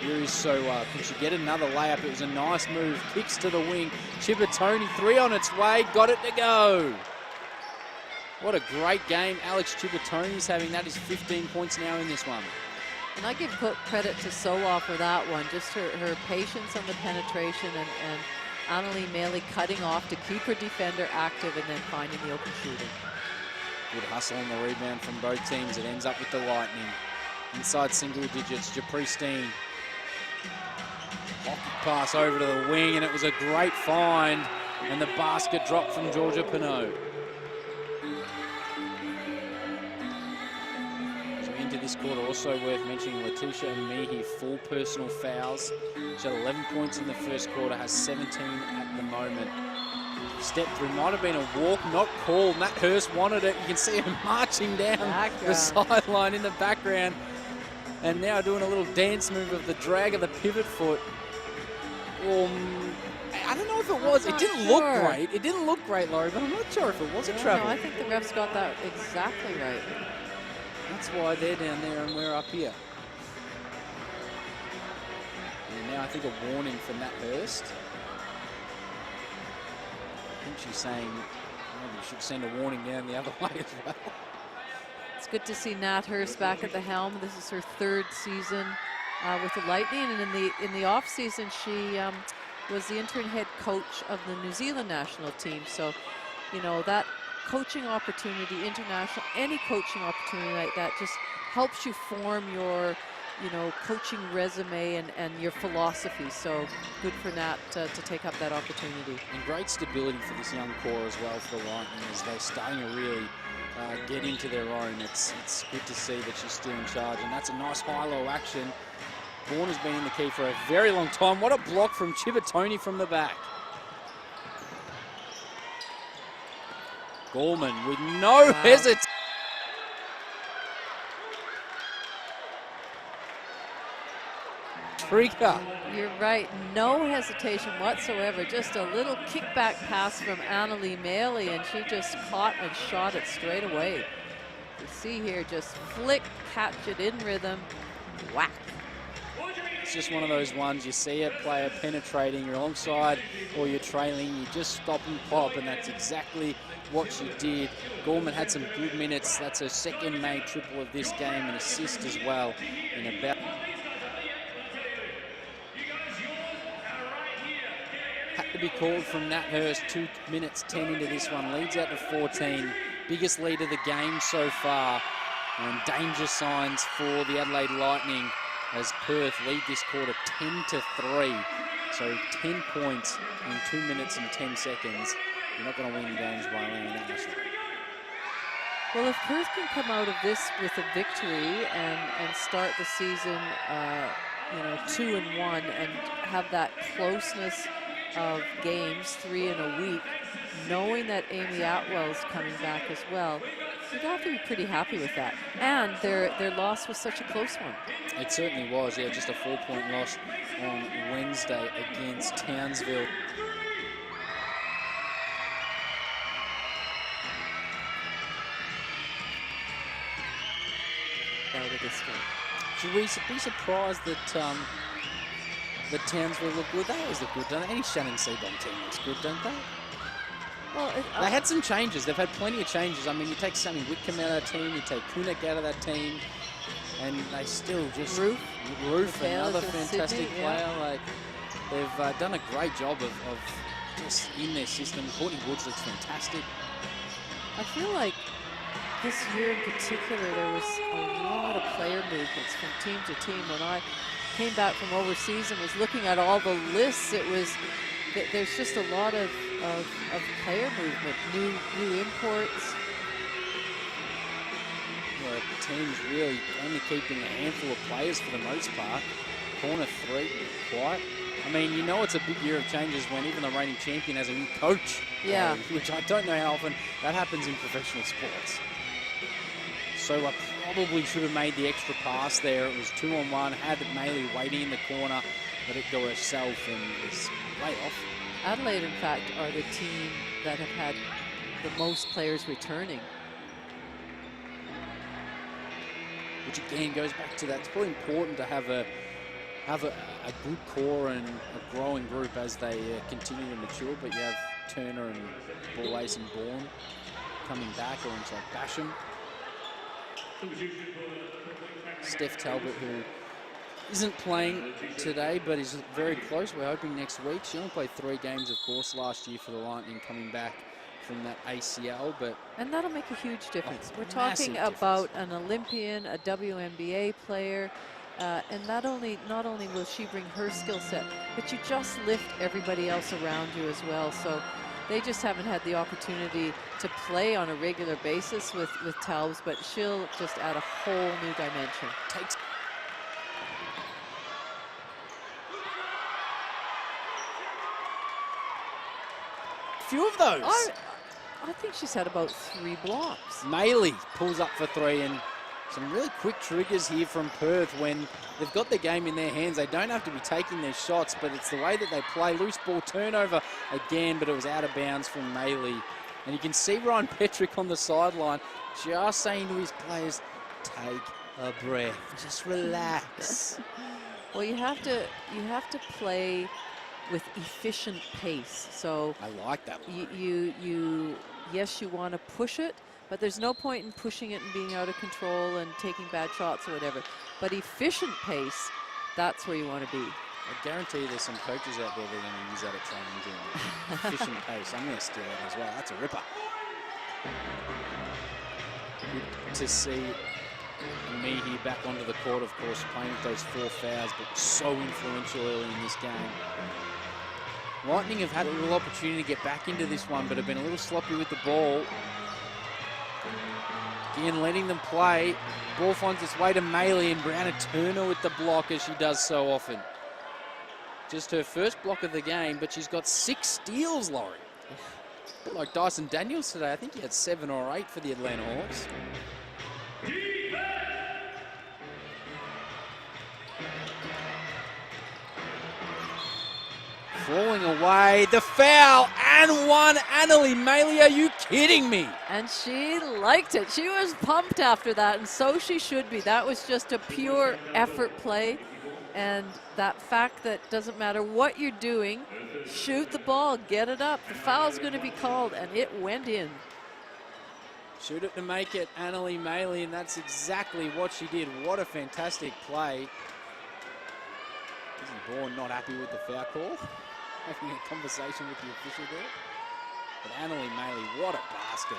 Here is Soa. Can she get another layup? It was a nice move. Kicks to the wing. Chibatoni, 3 on its way. Got it to go. What a great game Alex Chibatoni's having. That is 15 points now in this one. And I give credit to Soa for that one. Just her patience on the penetration and Annalene Maley cutting off to keep her defender active and then finding the open shooting. Good hustle on the rebound from both teams. It ends up with the Lightning. Inside single digits, Japristine. Hockey pass over to the wing, and it was a great find. And the basket dropped from Georgia Pinot. As we enter this quarter, also worth mentioning Letitia Amihi, 4 personal fouls. She had 11 points in the first quarter, has 17 at the moment. Step through, might have been a walk, not called. Nat Hurst wanted it. You can see her marching down the sideline in the background. And now doing a little dance move of the drag of the pivot foot. I don't know if it was. It didn't look great. It didn't look great, Laurie, but I'm not sure if it was a travel. No, I think the refs got that exactly right. That's why they're down there and we're up here. And now I think a warning for Nat Hurst. I think she's saying maybe you should send a warning down the other way as well. It's good to see Nat Hurst back at the helm. This is her 3rd season with the Lightning, and in the off season she was the interim head coach of the New Zealand national team. So, you know, that coaching opportunity, international, any coaching opportunity like that just helps you form your, you know, coaching resume and your philosophy. So good for Nat to take up that opportunity. And great stability for this young core as well for the Lightning as they're starting to really get into their own. It's good to see that she's still in charge, and that's a nice high-low action. Bourne has been in the key for a very long time. What a block from Chibatoni from the back. Gorman with no hesitation. trigger. You're right. No hesitation whatsoever. Just a little kickback pass from Annalie Maley, and she just caught and shot it straight away. You see here, just flick, catch it in rhythm, whack. It's just one of those ones, you see a player penetrating, you're alongside or you're trailing, you just stop and pop, and that's exactly what she did. Gorman had some good minutes. That's her second made triple of this game, an assist as well in about. Had to be called from Nat Hurst, 2 minutes 10 into this one, leads out to 14. Biggest lead of the game so far, and danger signs for the Adelaide Lightning as Perth lead this quarter 10-3. So 10 points in 2 minutes and 10 seconds. You're not going to win games by laying that much. Well, if Perth can come out of this with a victory and start the season, 2-1, and have that closeness of games, 3 in a week, knowing that Amy Atwell's coming back as well, you'd have to be pretty happy with that. And their loss was such a close one. It certainly was, yeah, just a 4-point loss on Wednesday against Townsville. Out of this game. Should we be surprised that the Townsville look good? They always look good, don't they? Any Shannon Seabomb team looks good, don't they? Well, they had some changes. They've had plenty of changes. I mean, you take Sammy Whitcomb out of that team, you take Kunik out of that team, and they still just... Roof, another fantastic player. Like, they've done a great job of just in their system. Courtney Woods looks fantastic. I feel like this year in particular, there was a lot of player movements from team to team. When I came back from overseas and was looking at all the lists, it was... There's just a lot of player movement, new imports. Well, the team's really only keeping a handful of players for the most part. Corner 3, quiet. I mean, you know it's a big year of changes when even the reigning champion has a new coach. Yeah. Which I don't know how often that happens in professional sports. So I probably should have made the extra pass there. It was 2-on-1, had Maley waiting in the corner, let it go herself, and was way off. Adelaide, in fact, are the team that have had the most players returning. Which again goes back to that. It's probably important to have a good core and a growing group as they continue to mature. But you have Turner and Ball and Bourne coming back, or into like Basham. Steph Talbot, who isn't playing today, but is very close. We're hoping next week. She only played 3 games, of course, last year for the Lightning, coming back from that ACL. And that'll make a huge difference. We're massive talking about an Olympian, a WNBA player, and not only will she bring her skill set, but you just lift everybody else around you as well. So they just haven't had the opportunity to play on a regular basis with Talbs, but she'll just add a whole new dimension. Few of those. I think she's had about 3 blocks. Maley pulls up for 3, and some really quick triggers here from Perth when they've got the game in their hands. They don't have to be taking their shots, but it's the way that they play. Loose ball turnover again, but it was out of bounds from Maley. And you can see Ryan Petrick on the sideline just saying to his players, take a breath, just relax. Well, you have to play with efficient pace. So I like that. Yes, you want to push it, but there's no point in pushing it and being out of control and taking bad shots or whatever. But efficient pace, that's where you want to be. I guarantee you there's some coaches out there that are going to use that at training gym. Efficient pace. I'm going to steal it as well. That's a ripper. Good to see me here back onto the court, of course, playing with those 4 fouls, but so influential early in this game. Lightning have had a little opportunity to get back into this one, but have been a little sloppy with the ball. Again, letting them play. Ball finds its way to Maley, and Brianna Turner with the block, as she does so often. Just her first block of the game, but she's got 6 steals, Laurie. A bit like Dyson Daniels today. I think he had 7 or 8 for the Atlanta Hawks. crawling away. The foul and one. Annalie Maley, are you kidding me? And she liked it. She was pumped after that, and so she should be. That was just a pure effort play. And that fact that doesn't matter what you're doing, shoot the ball, get it up. The foul's going to be called, and it went in. Shoot it to make it, Annalie Maley, and that's exactly what she did. What a fantastic play. Izzy Bourne not happy with the foul call. Having a conversation with the official there. But Annalie Maley, what a basket.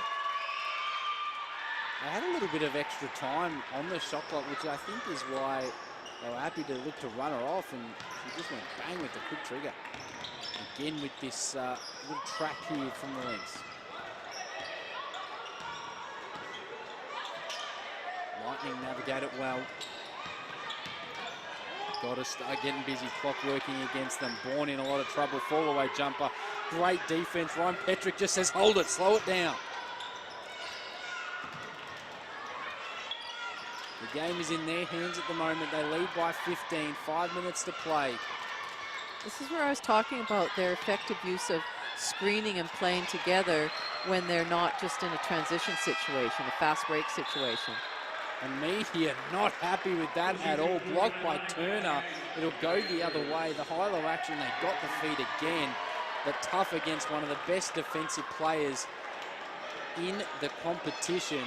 They had a little bit of extra time on the shot clock, which I think is why they were happy to look to run her off, and she just went bang with the quick trigger. Again with this little trap here from the Lynx. Lightning navigate it well. Got to start getting busy, clock working against them. Bourne in a lot of trouble, fall away jumper. Great defense. Ryan Petrick just says, hold it, slow it down. The game is in their hands at the moment. They lead by 15, 5 minutes to play. This is where I was talking about their effective use of screening and playing together when they're not just in a transition situation, a fast break situation. And Mehia not happy with that at all. Blocked by Turner. It'll go the other way. The high-low action, they got the feed again. But tough against one of the best defensive players in the competition.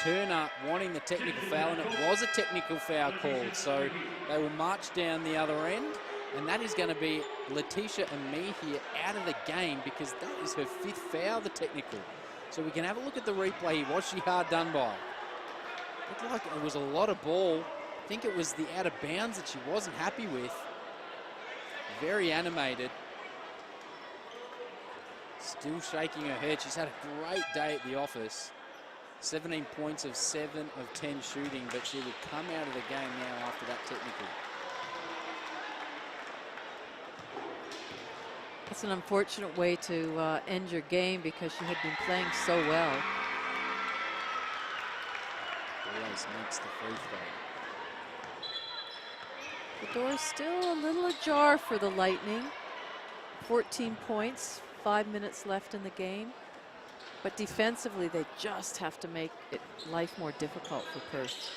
Turner wanting the technical foul, and it was a technical foul called. So they will march down the other end. And that is going to be Letitia and Mehia out of the game because that is her 5th foul, the technical. So we can have a look at the replay. Was she hard done by? Looked like it was a lot of ball. I think it was the out of bounds that she wasn't happy with. Very animated. Still shaking her head. She's had a great day at the office. 17 points of 7 of 10 shooting, but she would come out of the game now after that technical. It's an unfortunate way to end your game because she had been playing so well. Always makes the free throw. The door's still a little ajar for the Lightning. 14 points, 5 minutes left in the game. But defensively, they just have to make life more difficult for Perth.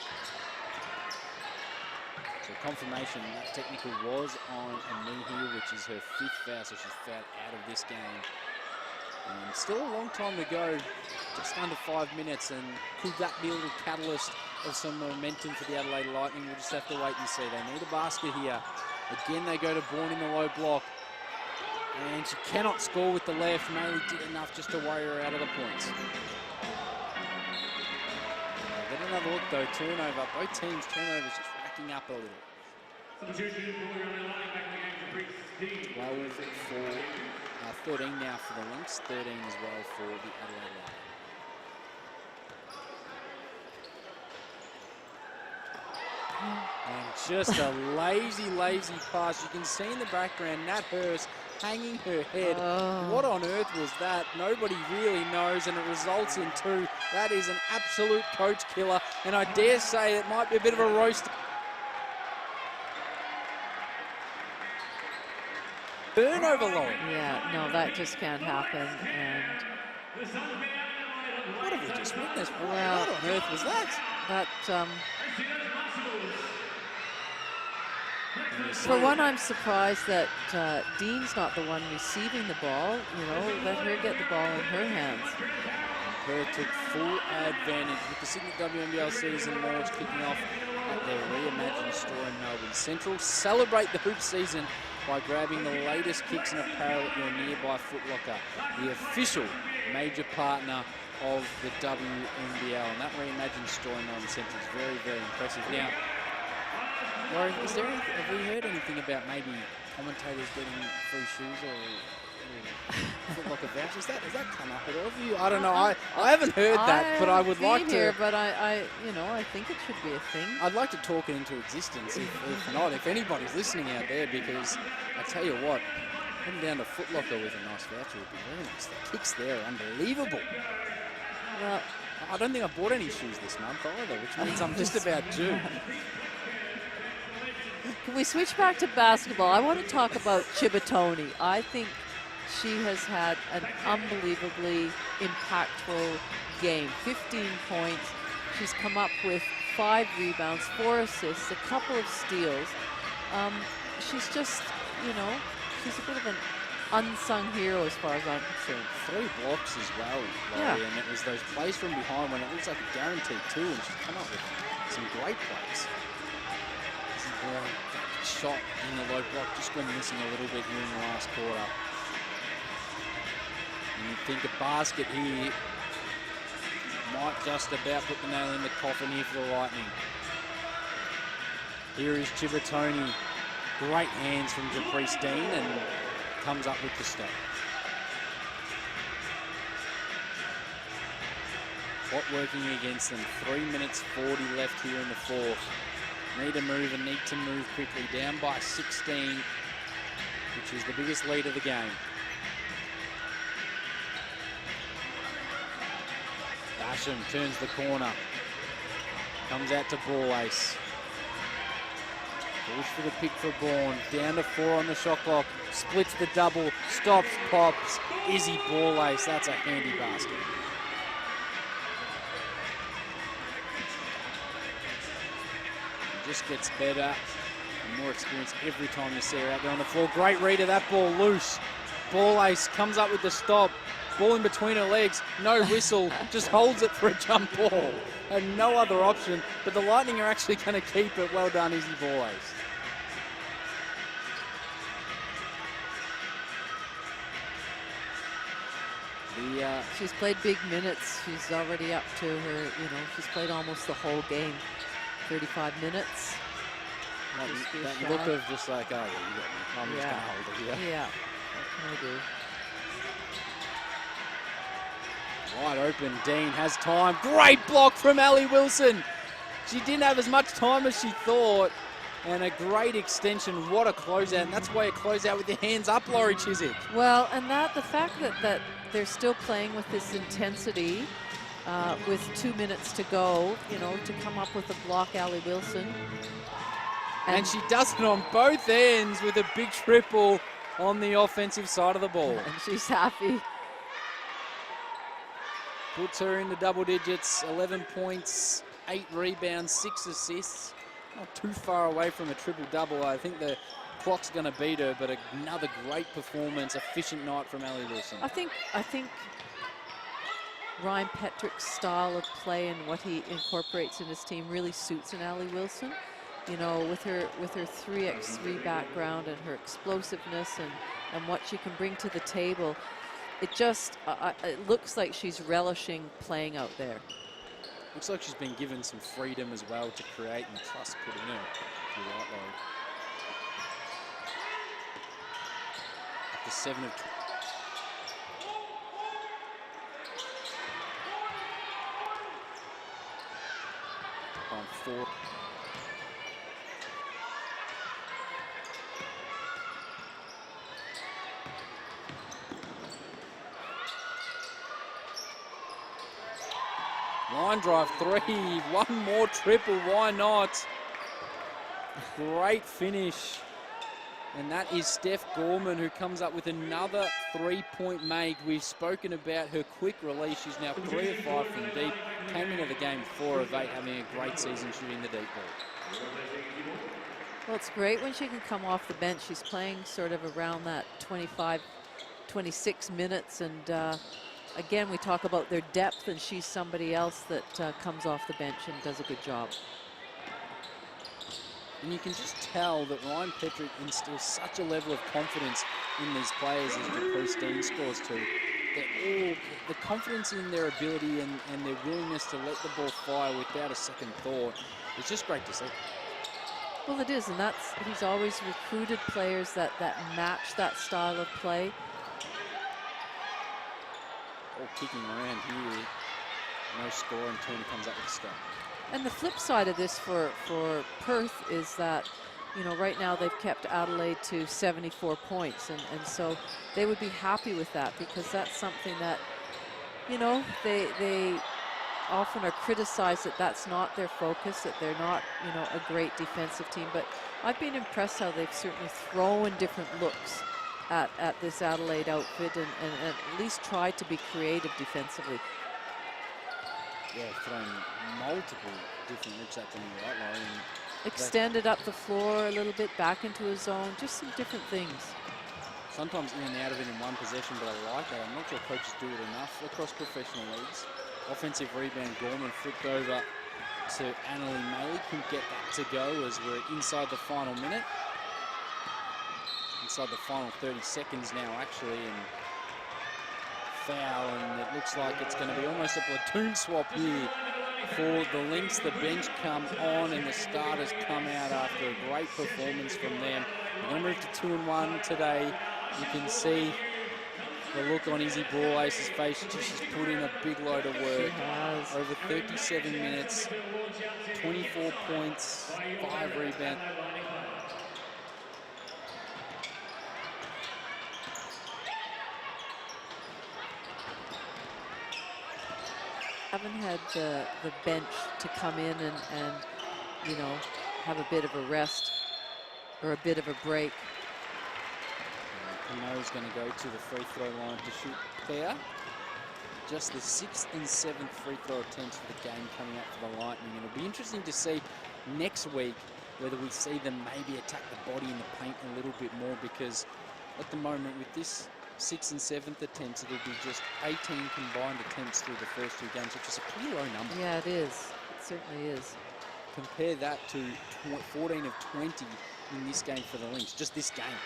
So confirmation that technical was on Mehia, which is her 5th foul, so she's fouled out of this game. And still a long time to go, just under 5 minutes, and could that be a little catalyst of some momentum for the Adelaide Lightning? We'll just have to wait and see. They need a basket here. Again, they go to Bourne in the low block. And she cannot score with the left. Maley did enough just to worry her out of the points. Get another look though, turnover. Both teams' turnovers just racking up a little. 12 for 13 now for the Lynx, 13 as well for the Adelaide Lightning. And just a lazy pass. You can see in the background Nat Hurst hanging her head. Oh. What on earth was that? Nobody really knows, and it results in 2. That is an absolute coach killer, and I dare say it might be a bit of a roast. Turnover, Laurie. Yeah, no, that just can't happen. And What have we just witnessed? Well, what on earth was that? For one, I'm surprised that Dean's not the one receiving the ball. You know, let her get the ball in her hands. Perth took full advantage with the Sydney WNBL season launch kicking off at their reimagined store in Melbourne Central. Celebrate the hoop season by grabbing the latest kicks and apparel at your nearby Foot Locker, the official major partner of the WNBL. And that reimagined store in Melbourne Central is very, very impressive. Now, Laurie, have we heard anything about maybe commentators getting free shoes or Foot Locker vouchers? Has that come up at all of you? I don't know. I haven't heard that, but I would like to. Here, but I think it should be a thing. I'd like to talk it into existence. If not, if anybody's listening out there, because I tell you what, heading down to Foot Locker with a nice voucher would be very nice. The kicks there are unbelievable. Well, I don't think I bought any shoes this month either, which means I'm just about due. Can we switch back to basketball? I want to talk about Ciabattoni. I think she has had an unbelievably impactful game. 15 points. She's come up with 5 rebounds, 4 assists, a couple of steals. She's just, you know, she's a bit of an unsung hero as far as I'm concerned. 3 blocks as well, Laurie, and it was those plays from behind when it looks like a guaranteed 2, and she's come up with some great plays. That shot in the low block just went missing a little bit here in the last quarter. And you think a basket here might just about put the nail in the coffin here for the Lightning. Here is Ciabattoni. Great hands from Caprice Dean and comes up with the stop. Clock working against them. 3 minutes 40 left here in the fourth. Need to move and need to move quickly. Down by 16, which is the biggest lead of the game. Basham turns the corner. Comes out to Ball Ace. Push for the pick for Bourne. Down to 4 on the shot clock. Splits the double. Stops, pops. Izzy Ball Ace. That's a handy basket. Just gets better and more experience every time you see her out there on the floor. Great read of that ball, loose. Ball Ace comes up with the stop. Ball in between her legs, no whistle, just holds it for a jump ball. And no other option, but the Lightning are actually going to keep it. Well done, Izzy Ball Ace. She's played big minutes. She's already up to her, you know, she's played almost the whole game. 35 minutes. That look of just like, oh yeah, you got me. I'm just going to hold it here. Yeah, what can I do? Wide open, Dean has time. Great block from Allie Wilson. She didn't have as much time as she thought. And a great extension. What a closeout. And that's why you close out with your hands up, Laurie Chiswick. Well, and the fact that they're still playing with this intensity with 2 minutes to go, you know, to come up with a block, Allie Wilson. And she does it on both ends with a big triple on the offensive side of the ball. And she's happy. Puts her into double digits, 11 points, 8 rebounds, 6 assists. Not too far away from a triple-double. I think the clock's going to beat her, but another great performance, efficient night from Allie Wilson. I think Ryan Petrick's style of play and what he incorporates in his team really suits an Allie Wilson. You know, with her 3x3 background and her explosiveness and what she can bring to the table, it just it looks like she's relishing playing out there. Looks like she's been given some freedom as well to create and trust putting her. You're right, Laurie. Up to 7 of 4. Line drive 3, one more triple, why not? Great finish. And that is Steph Gorman, who comes up with another 3-point make. We've spoken about her quick release. She's now 3 of 5 from deep. Came into the game 4 of 8, having a great season shooting the deep ball. Well, it's great when she can come off the bench. She's playing sort of around that 25, 26 minutes. And again, we talk about their depth, and she's somebody else that comes off the bench and does a good job. And you can just tell that Ryan Petrick instills such a level of confidence in these players as Caprice Dean scores too. They're all, the confidence in their ability and their willingness to let the ball fly without a second thought. It's just great to see. Well, it is, and he's always recruited players that match that style of play. All kicking around here. No score, and Turner comes up with a stop. And the flip side of this for Perth is that, you know, right now they've kept Adelaide to 74 points. And so they would be happy with that, because that's something that, you know, they often are criticized that that's not their focus, that they're not, you know, a great defensive team. But I've been impressed how they've certainly thrown different looks at this Adelaide outfit and at least tried to be creative defensively. Yeah, throwing multiple different looks at them, right, Laurie? And Extended up the floor a little bit, back into a zone, just some different things. sometimes in and out of it in one possession, but I like that. I'm not sure coaches do it enough across professional leagues. Offensive rebound, Gorman flipped over to Annalie Maley. Couldn't get that to go as we're inside the final minute. Inside the final 30 seconds now, actually, and foul, and it looks like it's going to be almost a platoon swap here for the Lynx. The bench come on and the starters come out after a great performance from them. We're going to move to 2-1 today. You can see the look on Izzy Borlace's face. She's put in a big load of work. Over 37 minutes, 24 points, 5 rebounds. Haven't had the bench to come in and you know, have a bit of a rest or a bit of a break. Cano's going to go to the free throw line to shoot there. Just the 6th and 7th free throw attempts for the game coming up for the Lightning. And it'll be interesting to see next week whether we see them maybe attack the body in the paint a little bit more, because at the moment with this 6th and 7th attempts, it'll be just 18 combined attempts through the first 2 games, which is a pretty low number. Yeah, it is. It certainly is. Compare that to 14 of 20 in this game for the Lynx, just this game.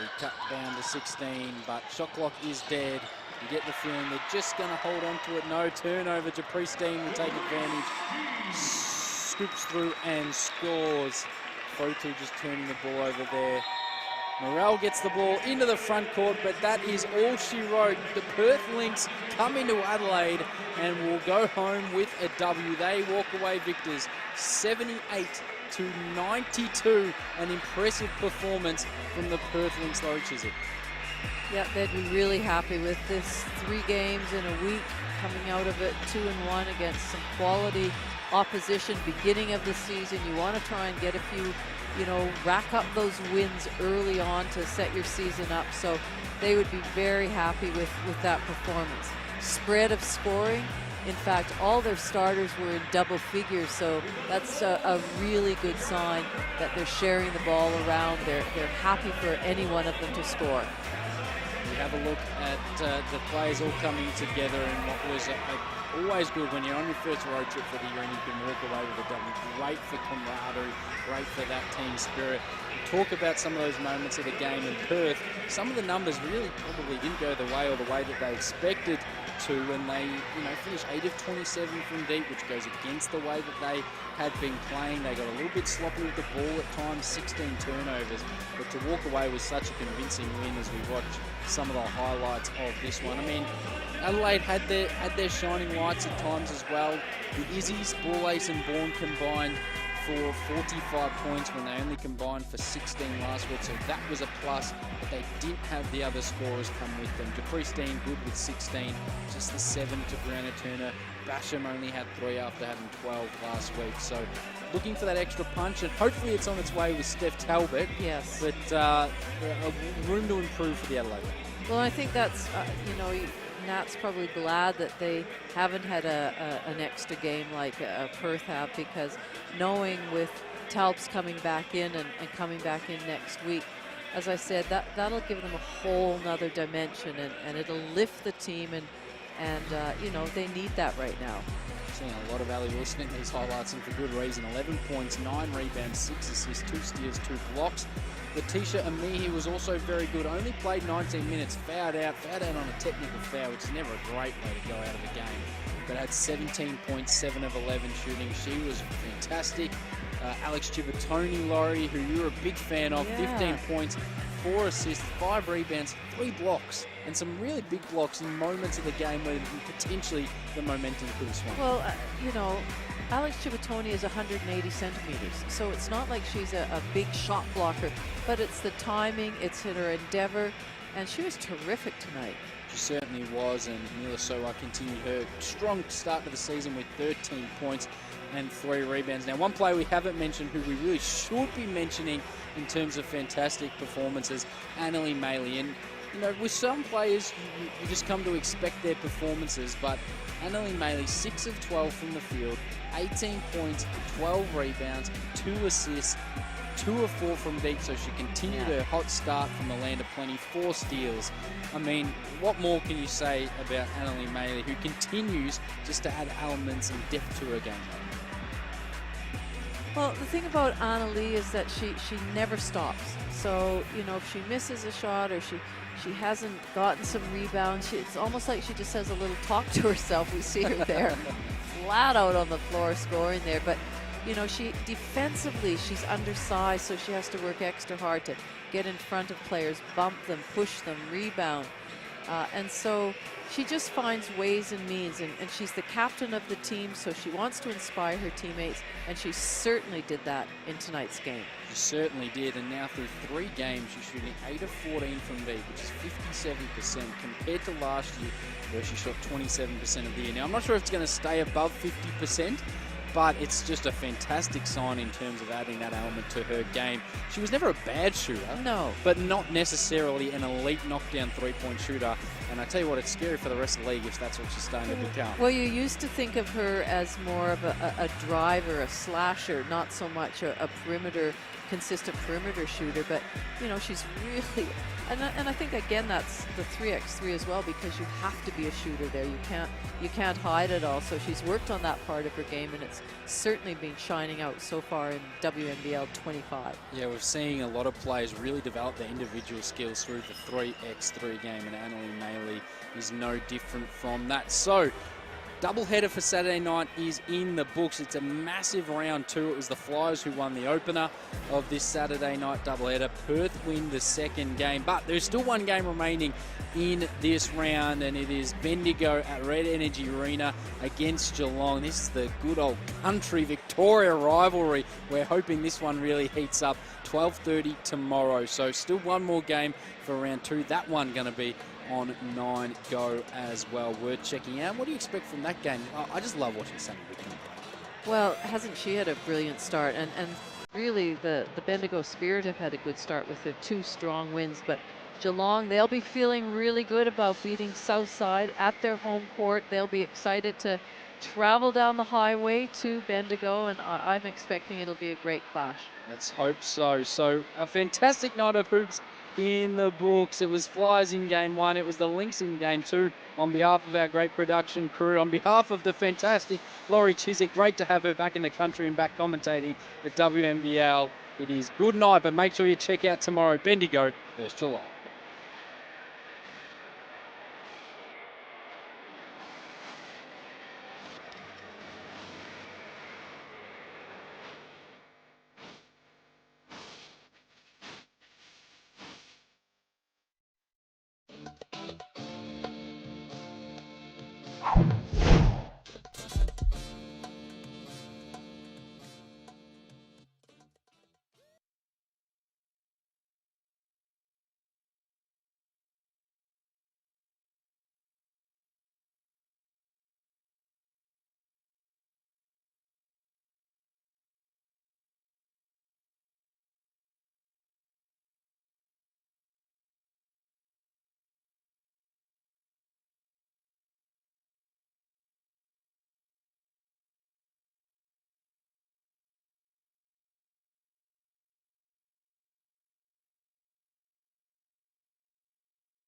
They cut down to 16, but shot clock is dead. You get the feeling they're just going to hold on to it. No turnover. Pristine will take advantage. Scoops through and scores. Fotu just turning the ball over there. Morel gets the ball into the front court, but that is all she wrote. The Perth Lynx come into Adelaide and will go home with a W. They walk away victors, 78-92. An impressive performance from the Perth Lynx, Laurie Chiswick. Yeah, they'd be really happy with this. 3 games in a week, coming out of it 2-1 against some quality opposition. Beginning of the season, you want to try and get a few, you know, rack up those wins early on to set your season up. So they would be very happy with that performance. Spread of scoring. In fact, all their starters were in double figures, so that's a really good sign that they're sharing the ball around. They're happy for any one of them to score. We have a look at the players all coming together in what was always good when you're on your first road trip for the year and you can walk away with a W. Great for camaraderie, great for that team spirit. We talk about some of those moments of the game in Perth. Some of the numbers really probably didn't go the way that they expected to, and they, you know, finished 8 of 27 from deep, which goes against the way that they had been playing. They got a little bit sloppy with the ball at times, 16 turnovers, but to walk away with such a convincing win as we watch some of the highlights of this one. I mean, Adelaide had their shining lights at times as well. The Izzy's, Borlace and Bourne combined for 45 points when they only combined for 16 last week, so that was a plus, but they didn't have the other scorers come with them. Pristine good with 16, just the 7 to Brianna Turner. Basham only had 3 after having 12 last week, so looking for that extra punch, and hopefully it's on its way with Steph Talbot. Yes. But room to improve for the Adelaide. Well, I think that's, you know, Nat's probably glad that they haven't had an extra game like Perth have, because knowing with Talbs coming back in and coming back in next week, as I said, that'll give them a whole nother dimension, and it'll lift the team, and you know, they need that right now. Seeing a lot of Ali Wilson in these highlights, and for good reason. 11 points, 9 rebounds, 6 assists, 2 steals, 2 blocks. Letitia Amihi was also very good, only played 19 minutes, fouled out on a technical foul, which is never a great way to go out of a game, but had 17 points, 7 of 11 shooting. She was fantastic. Alex Chivatoni, Laurie, who you're a big fan of, 15 points, 4 assists, 5 rebounds, 3 blocks, and some really big blocks in moments of the game where potentially the momentum could have swung. Well, you know, Alex Chivatoni is 180 centimeters, so it's not like she's a big shot blocker, but it's the timing, it's her endeavor, and she was terrific tonight. She certainly was, and Milasova continued her strong start to the season with 13 points and 3 rebounds. Now, one player we haven't mentioned who we really should be mentioning in terms of fantastic performances, Annalie Maley. And, you know, with some players, you just come to expect their performances, but Annalie Maley, 6 of 12 from the field, 18 points, 12 rebounds, 2 assists, 2 of 4 from deep, so she continued her hot start from the land of plenty, 4 steals. I mean, what more can you say about Annalie Maley, who continues just to add elements and depth to her game? Well, the thing about Annalie is that she never stops. So, you know, if she misses a shot or she hasn't gotten some rebounds, it's almost like she just has a little talk to herself. We see her there flat out on the floor scoring there. But, you know, she defensively, she's undersized, so she has to work extra hard to get in front of players, bump them, push them, rebound. And so she just finds ways and means, and she's the captain of the team, so she wants to inspire her teammates, and she certainly did that in tonight's game. She certainly did, and now through 3 games, she's shooting 8 of 14 from deep, which is 57% compared to last year, where she shot 27% of the year. Now, I'm not sure if it's going to stay above 50%, but it's just a fantastic sign in terms of adding that element to her game. She was never a bad shooter. No. But not necessarily an elite knockdown three-point shooter. And I tell you what, it's scary for the rest of the league if that's what she's starting to become. Well, you used to think of her as more of a driver, a slasher, not so much a consistent perimeter shooter, but you know, she's really, and I think again that's the 3x3 as well, because you have to be a shooter there. You can't hide it all. So she's worked on that part of her game, and it's certainly been shining out so far in WNBL 25. Yeah, we're seeing a lot of players really develop their individual skills through the 3x3 game, and Annalie Maley is no different from that. So, doubleheader for Saturday night is in the books. It's a massive round 2. It was the Flyers who won the opener of this Saturday night doubleheader. Perth win the second game, but there's still one game remaining in this round, and it is Bendigo at Red Energy Arena against Geelong. This is the good old country Victoria rivalry. We're hoping this one really heats up. 12:30 tomorrow, so still one more game for round 2. That one going to be on 9 Go as well. Worth checking out. What do you expect from that game? I just love watching Sammy Whitcomb. Well, hasn't she had a brilliant start? And really, the Bendigo Spirit have had a good start with the 2 strong wins. But Geelong, they'll be feeling really good about beating Southside at their home court. They'll be excited to travel down the highway to Bendigo, and I'm expecting it'll be a great clash. Let's hope so. So, a fantastic night of hoops in the books. It was Flyers in game 1. It was the Lynx in game 2. On behalf of our great production crew, on behalf of the fantastic Laurie Chiswick, great to have her back in the country and back commentating the WNBL. It is good night, but make sure you check out tomorrow Bendigo versus Geelong.